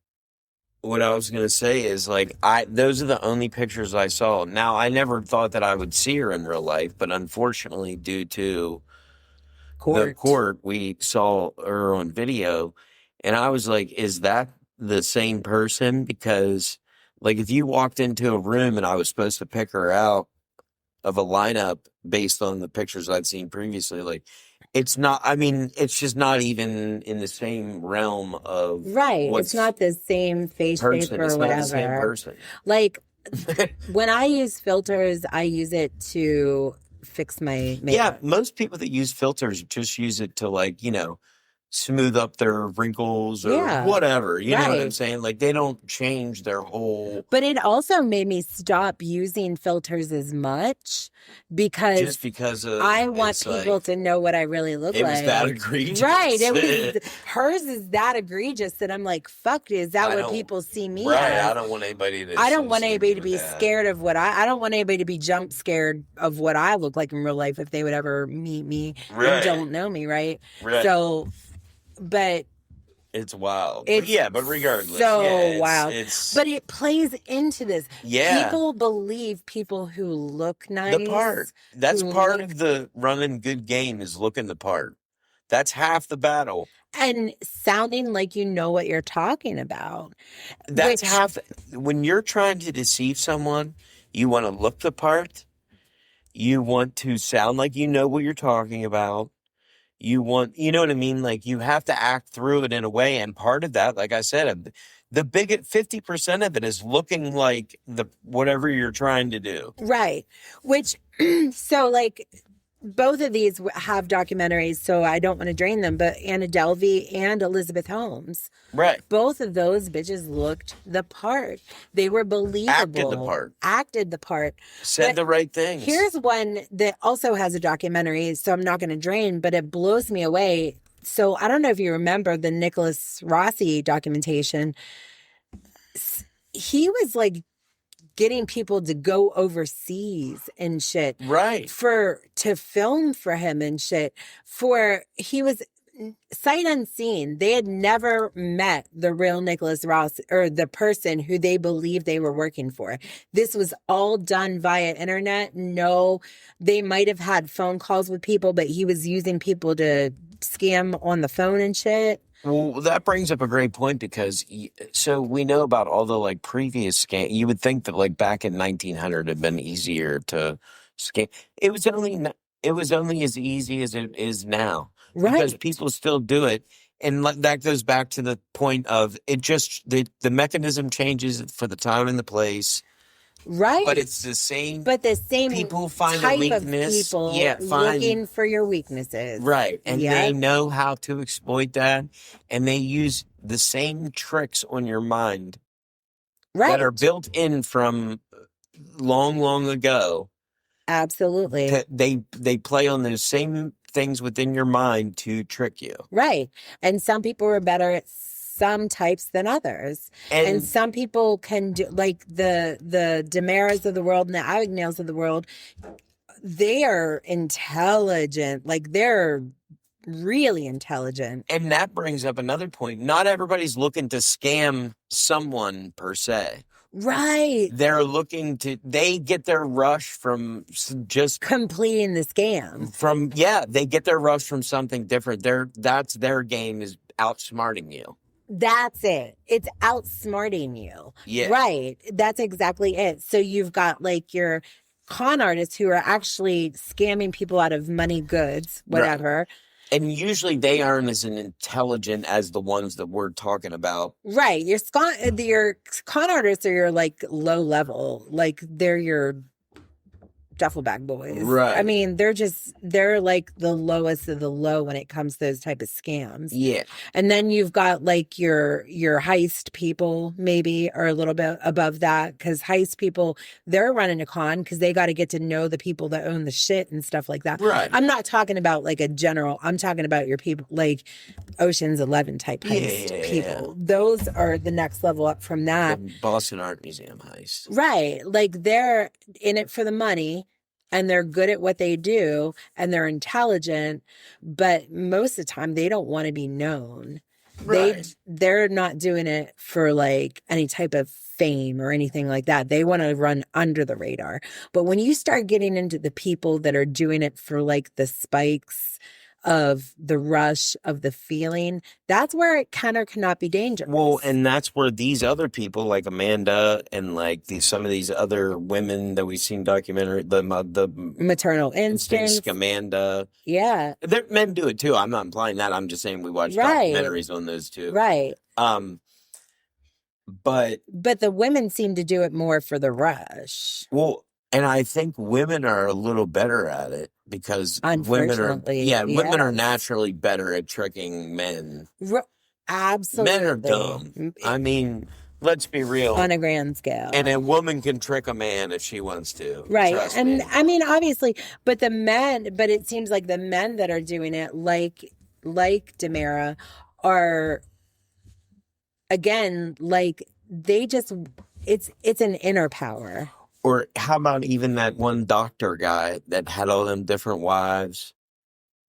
[SPEAKER 2] what I was going to say is those are the only pictures I saw. Now, I never thought that I would see her in real life, but unfortunately, due to the court, we saw her on video. And I was like, is that the same person? Because if you walked into a room and I was supposed to pick her out of a lineup based on the pictures I'd seen previously, it's not, it's just not even in the same realm of.
[SPEAKER 5] Right. It's not the same face shape or whatever. It's not the same person. When I use filters, I use it to fix my makeup.
[SPEAKER 2] Yeah. Most people that use filters just use it to smooth up their wrinkles or whatever. You know what I'm saying? They don't change their whole.
[SPEAKER 5] But it also made me stop using filters as much because I want people to know what I really look like.
[SPEAKER 2] It was that egregious.
[SPEAKER 5] Right. Hers is that egregious that I'm like, fuck, is that what people see me as?
[SPEAKER 2] I don't want anybody to.
[SPEAKER 5] I don't want anybody to be scared of what I don't want anybody to be jump scared of what I look like in real life if they would ever meet me and don't know me, right?
[SPEAKER 2] Right.
[SPEAKER 5] So, but
[SPEAKER 2] It's wild.
[SPEAKER 5] It's
[SPEAKER 2] But regardless,
[SPEAKER 5] so wild.
[SPEAKER 2] it's
[SPEAKER 5] But it plays into this.
[SPEAKER 2] yeah,
[SPEAKER 5] People believe people who look nice.
[SPEAKER 2] the part. That's
[SPEAKER 5] who
[SPEAKER 2] part
[SPEAKER 5] look-
[SPEAKER 2] of the running good game is looking the part. That's half the battle.
[SPEAKER 5] and sounding like you know what you're talking about.
[SPEAKER 2] That's
[SPEAKER 5] Which-
[SPEAKER 2] half. When you're trying to deceive someone, you want to look the part. You want to sound like you know what you're talking about. You know what I mean? Like you have to act through it in a way. And part of that, like I said, the big 50% of it is looking like whatever you're trying to do.
[SPEAKER 5] Right. Which, so like both of these have documentaries, so I don't want to drain them, but Anna Delvey and Elizabeth Holmes.
[SPEAKER 2] Right.
[SPEAKER 5] Both of those bitches looked the part. They were believable. Acted the part.
[SPEAKER 2] Said
[SPEAKER 5] But
[SPEAKER 2] the right things.
[SPEAKER 5] Here's one that also has a documentary, so I'm not going to drain, but it blows me away. So I don't know if you remember the Nicholas Rossi documentation. He was like getting people to go overseas and shit.
[SPEAKER 2] Right.
[SPEAKER 5] To film for him and shit. He was sight unseen. They had never met the real Nicholas Ross or the person who they believed they were working for. This was all done via internet. No, they might have had phone calls with people, but he was using people to scam on the phone and shit.
[SPEAKER 2] Well, that brings up a great point because so we know about all the like previous scam. You would think that like back in 1900 it'd been easier to scam. It was only as easy as it is now.
[SPEAKER 5] Right.
[SPEAKER 2] Because people still do it. And that goes back to the point of it just, the mechanism changes for the time and the place.
[SPEAKER 5] Right.
[SPEAKER 2] But it's the same.
[SPEAKER 5] But the same
[SPEAKER 2] people find
[SPEAKER 5] type
[SPEAKER 2] a weakness.
[SPEAKER 5] of people looking for your weaknesses.
[SPEAKER 2] Right. And they know how to exploit that. And they use the same tricks on your mind.
[SPEAKER 5] Right.
[SPEAKER 2] That are built in from long, long ago.
[SPEAKER 5] Absolutely.
[SPEAKER 2] They play on those same things within your mind to trick you.
[SPEAKER 5] Right. And some people are better at some types than others. And some people can do, like the Demaras of the world and the Abagnales of the world, they are intelligent. Like they're really intelligent.
[SPEAKER 2] And that brings up another point. Not everybody's looking to scam someone per se.
[SPEAKER 5] Right.
[SPEAKER 2] They're looking to, they get their rush from just
[SPEAKER 5] completing the scam.
[SPEAKER 2] They get their rush from something different. That's their game is outsmarting you.
[SPEAKER 5] That's it. It's outsmarting you.
[SPEAKER 2] Yeah.
[SPEAKER 5] Right. That's exactly it. So you've got like your con artists who are actually scamming people out of money, goods, whatever.
[SPEAKER 2] Right. And usually they aren't as intelligent as the ones that we're talking about. Right.
[SPEAKER 5] Your con artists are your like low level. Like they're your duffel bag boys.
[SPEAKER 2] Right.
[SPEAKER 5] I mean, they're like the lowest of the low when it comes to those type of scams.
[SPEAKER 2] Yeah.
[SPEAKER 5] And then you've got like your heist people maybe are a little bit above that because heist people, they're running a con because they got to get to know the people that own the shit and stuff like that.
[SPEAKER 2] Right.
[SPEAKER 5] I'm not talking about like a general, I'm talking about your people like Ocean's 11 type heist people. Those are the next level up from that.
[SPEAKER 2] The Boston Art Museum heist.
[SPEAKER 5] Right. Like they're in it for the money. And they're good at what they do and they're intelligent, but most of the time they don't want to be known. Right. They're not doing it for like any type of fame or anything like that. They want to run under the radar. But when you start getting into the people that are doing it for like the spikes of the rush of the feeling, that's where it can or cannot be dangerous.
[SPEAKER 2] Well, and that's where these other people like Amanda and like some of these other women that we've seen documentary, the
[SPEAKER 5] maternal instincts,
[SPEAKER 2] Amanda.
[SPEAKER 5] Yeah.
[SPEAKER 2] Men do it too. I'm not implying that. I'm just saying we watch documentaries on those too.
[SPEAKER 5] Right.
[SPEAKER 2] But
[SPEAKER 5] the women seem to do it more for the rush.
[SPEAKER 2] Well, and I think women are a little better at it because women are naturally better at tricking men.
[SPEAKER 5] Absolutely.
[SPEAKER 2] Men are dumb. I mean, let's be real.
[SPEAKER 5] On a grand scale.
[SPEAKER 2] And a woman can trick a man if she wants to.
[SPEAKER 5] Right. And I mean, obviously, but it seems like the men that are doing it, like Demara, are, again, like they just, it's an inner power.
[SPEAKER 2] Or how about even that one doctor guy that had all them different wives?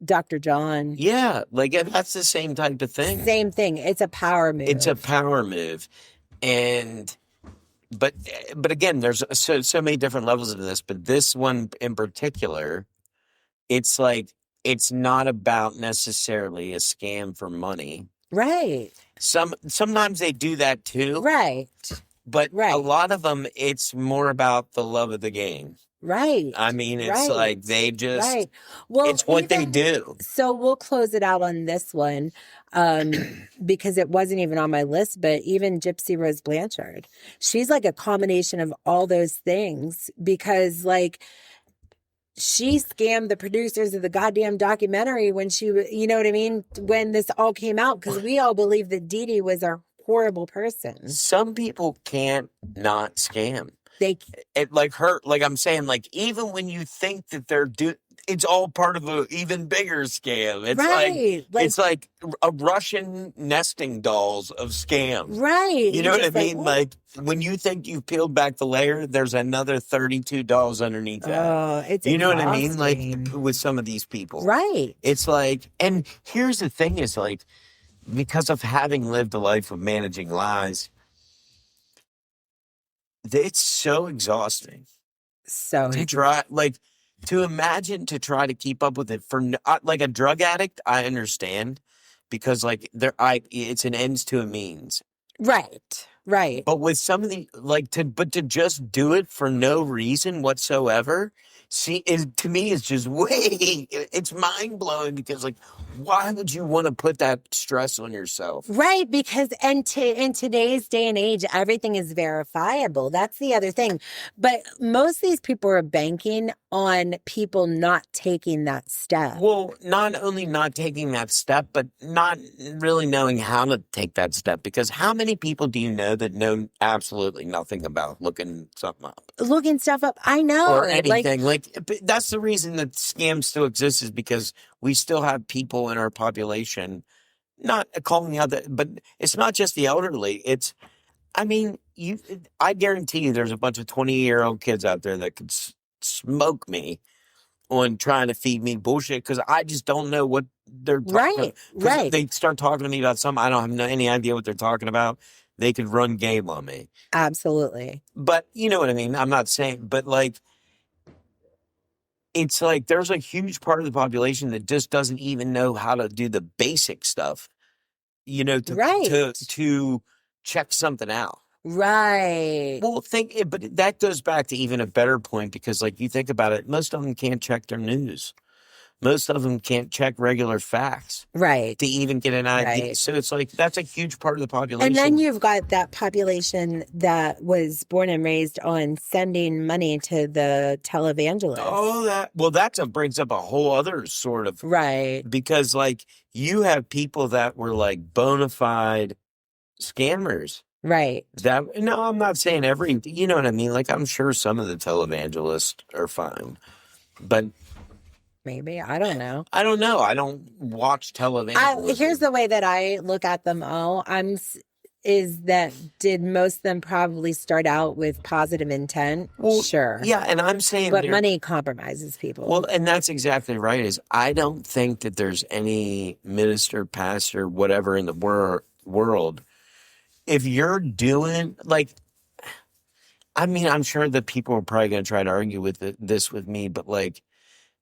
[SPEAKER 5] Dr. John.
[SPEAKER 2] Yeah, like that's the same type of thing.
[SPEAKER 5] Same thing. It's a power move.
[SPEAKER 2] It's a power move. And but again, there's so many different levels of this, but this one in particular, it's like it's not about necessarily a scam for money.
[SPEAKER 5] Right.
[SPEAKER 2] Sometimes they do that too.
[SPEAKER 5] Right.
[SPEAKER 2] But a lot of them, it's more about the love of the game.
[SPEAKER 5] Right.
[SPEAKER 2] I mean, it's like they just,
[SPEAKER 5] well,
[SPEAKER 2] it's what they do.
[SPEAKER 5] So we'll close it out on this one because it wasn't even on my list, but even Gypsy Rose Blanchard, she's like a combination of all those things because like she scammed the producers of the goddamn documentary when she, you know what I mean? When this all came out, because we all believed that Dee Dee was a horrible person.
[SPEAKER 2] Some people can't not scam.
[SPEAKER 5] Like
[SPEAKER 2] I'm saying, like, even when you think that it's all part of an even bigger scam. It's it's like a Russian nesting dolls of scam.
[SPEAKER 5] Right.
[SPEAKER 2] You know what I mean? Like when you think you've peeled back the layer, there's another 32 dolls underneath that.
[SPEAKER 5] Oh, it's
[SPEAKER 2] you know what I mean? Like with some of these people.
[SPEAKER 5] Right.
[SPEAKER 2] It's like, and here's the thing is like, because of having lived a life of managing lies, it's so exhausting.
[SPEAKER 5] So
[SPEAKER 2] to try, like, to imagine to try to keep up with it for like a drug addict, I understand because like it's an ends to a means.
[SPEAKER 5] Right. Right.
[SPEAKER 2] But with some of the to just do it for no reason whatsoever, to me it's just it's mind blowing because like why would you want to put that stress on yourself?
[SPEAKER 5] Right, because in today's day and age, everything is verifiable. That's the other thing. But most of these people are banking on people not taking that step.
[SPEAKER 2] Well, not only not taking that step, but not really knowing how to take that step. Because how many people do you know that know absolutely nothing about looking something up?
[SPEAKER 5] Looking stuff up, I know.
[SPEAKER 2] Or anything. Like that's the reason that scams still exist is because we still have people in our population not calling out that, but it's not just the elderly. I guarantee you there's a bunch of 20-year-old kids out there that could smoke me on trying to feed me bullshit because I just don't know what they're talking about.
[SPEAKER 5] Right.
[SPEAKER 2] They start talking to me about something I don't have any idea what they're talking about. They could run game on me.
[SPEAKER 5] Absolutely.
[SPEAKER 2] But you know what I mean? I'm not saying, but like, it's like there's a huge part of the population that just doesn't even know how to do the basic stuff, you know, to check something out.
[SPEAKER 5] Right.
[SPEAKER 2] Well, but that goes back to even a better point because, like, you think about it, most of them can't check their news. Most of them can't check regular facts.
[SPEAKER 5] Right.
[SPEAKER 2] To even get an idea.
[SPEAKER 5] Right.
[SPEAKER 2] So it's like, that's a huge part of the population.
[SPEAKER 5] And then you've got that population that was born and raised on sending money to the televangelists.
[SPEAKER 2] Oh, that brings up a whole other sort of.
[SPEAKER 5] Right.
[SPEAKER 2] Because, like, you have people that were, like, bona fide scammers.
[SPEAKER 5] Right.
[SPEAKER 2] No, I'm not saying you know what I mean? Like, I'm sure some of the televangelists are fine. But
[SPEAKER 5] maybe. I don't know.
[SPEAKER 2] I don't know. I don't watch television.
[SPEAKER 5] Here's the way that I look at them all. Is that did most of them probably start out with positive intent? Well, sure.
[SPEAKER 2] Yeah, and I'm saying
[SPEAKER 5] but money compromises people.
[SPEAKER 2] Well, and that's exactly right. Is I don't think that there's any minister, pastor, whatever in the world. If you're doing like, I mean, I'm sure that people are probably going to try to argue with this with me, but like,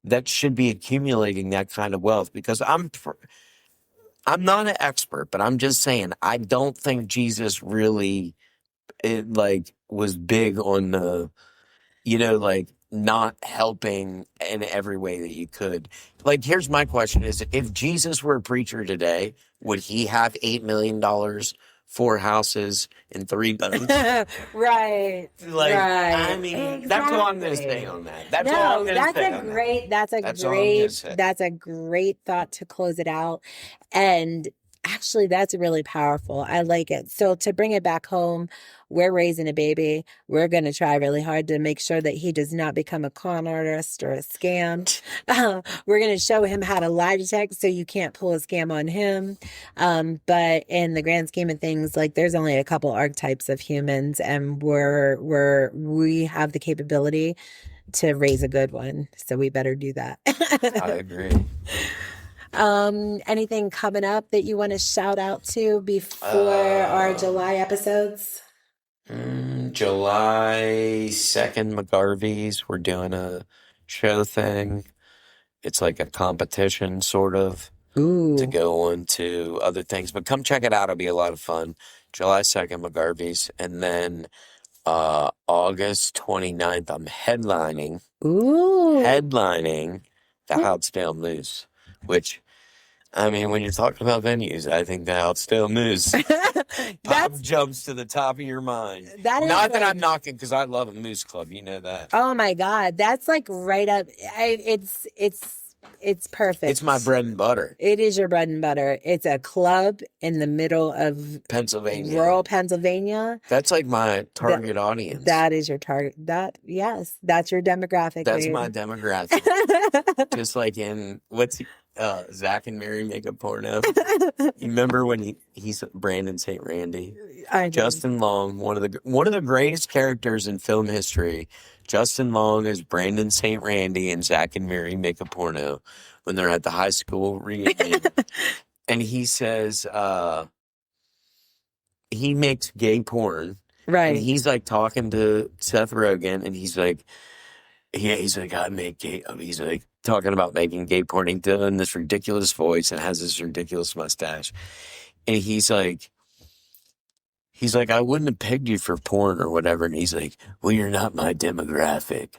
[SPEAKER 2] that should be accumulating that kind of wealth because I'm not an expert, but I'm just saying I don't think Jesus really was big on the, you know, like not helping in every way that you could. Like, here's my question: is if Jesus were a preacher today, would he have $8 million? 4 houses and 3 boats.
[SPEAKER 5] Right.
[SPEAKER 2] Like,
[SPEAKER 5] right.
[SPEAKER 2] I mean, exactly. That's all I'm going to say on that. That's
[SPEAKER 5] a great thought to close it out. And actually, that's really powerful. I like it. So to bring it back home, we're raising a baby. We're going to try really hard to make sure that he does not become a con artist or a scam. We're going to show him how to lie detect so you can't pull a scam on him. But in the grand scheme of things, like there's only a couple archetypes of humans and we have the capability to raise a good one. So we better do that.
[SPEAKER 2] I agree.
[SPEAKER 5] Anything coming up that you want to shout out to before our July episodes?
[SPEAKER 2] July 2nd, McGarvey's. We're doing a show thing. It's like a competition, sort of, to go on to other things. But come check it out. It'll be a lot of fun. July 2nd, McGarvey's. And then August 29th, I'm headlining the Houtzdale Moose, which, I mean, when you're talking about venues, I think the Houtzdale Moose jumps to the top of your mind. Not that I'm knocking, because I love a moose club. You know that.
[SPEAKER 5] Oh my God, that's like right up. It's perfect.
[SPEAKER 2] It's my bread and butter.
[SPEAKER 5] It is your bread and butter. It's a club in the middle of
[SPEAKER 2] Pennsylvania,
[SPEAKER 5] rural Pennsylvania.
[SPEAKER 2] That's like my target audience.
[SPEAKER 5] That is your target. Yes, that's your demographic.
[SPEAKER 2] That's my demographic. Just like in Zach and Mary make a porno. You remember when he's Brandon St. Randy? Justin Long, one of the greatest characters in film history. Justin Long is Brandon St. Randy, and Zach and Mary make a porno when they're at the high school reunion. And he says he makes gay porn.
[SPEAKER 5] Right.
[SPEAKER 2] And he's like talking to Seth Rogen, and he's like, I make gay. He's like talking about making gay porn. He's doing this ridiculous voice and has this ridiculous mustache. And he's like, I wouldn't have pegged you for porn or whatever. And he's like, well, you're not my demographic.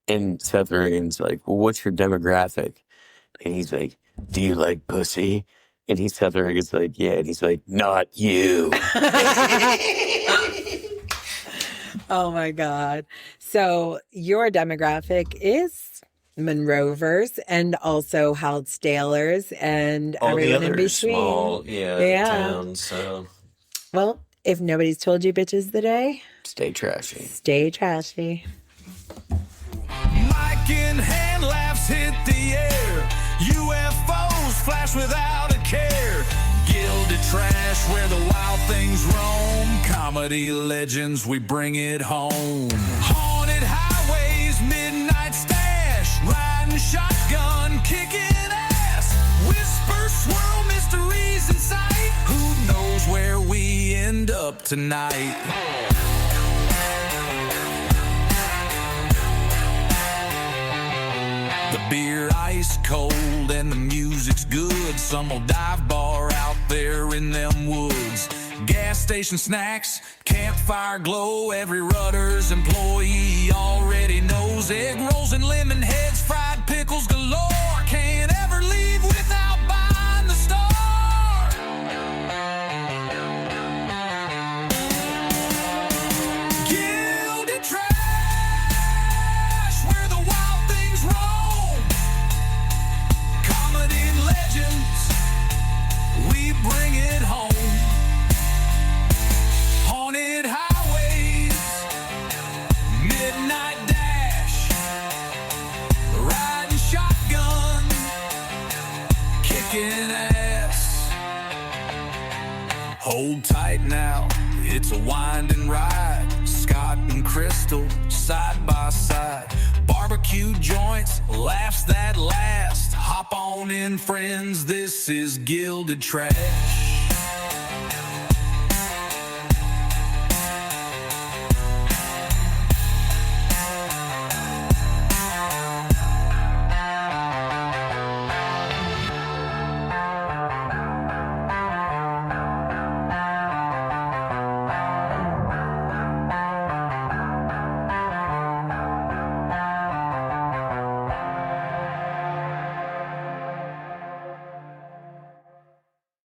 [SPEAKER 2] And Seth Rogen's like, well, what's your demographic? And he's like, do you like pussy? And Seth Rogen's like, yeah. And he's like, not you.
[SPEAKER 5] Oh my God. So your demographic is Monrovers and also Houtzdalers and
[SPEAKER 2] all
[SPEAKER 5] everyone
[SPEAKER 2] the
[SPEAKER 5] in
[SPEAKER 2] other
[SPEAKER 5] between.
[SPEAKER 2] Small, towns. So,
[SPEAKER 5] well, if nobody's told you bitches today,
[SPEAKER 2] stay trashy.
[SPEAKER 5] Stay trashy.
[SPEAKER 3] Mic in hand, laughs hit the air. UFOs flash without a care. Gilded trash where the wild things roam. Comedy legends, we bring it home. Haunted highways, midnight stash. Riding shotgun, kicking ass. Whisper, swirl, mysteries in sight. Who knows where we end up tonight? The beer ice cold and the music's good. Some old dive bar out there in them woods. Gas station snacks, campfire glow. Every Rutter's employee already knows. Egg rolls and lemon heads, fried pickles galore. Can't ever leave without buying the store. Gilded trash, where the wild things roam. Comedy legends, we bring it home. Haunted highways, midnight dash, riding shotgun, kicking ass. Hold tight now, it's a winding ride. Scott and Crystal, side by side. Barbecue joints, laughs that last. Hop on in, friends, this is Gilded Trash.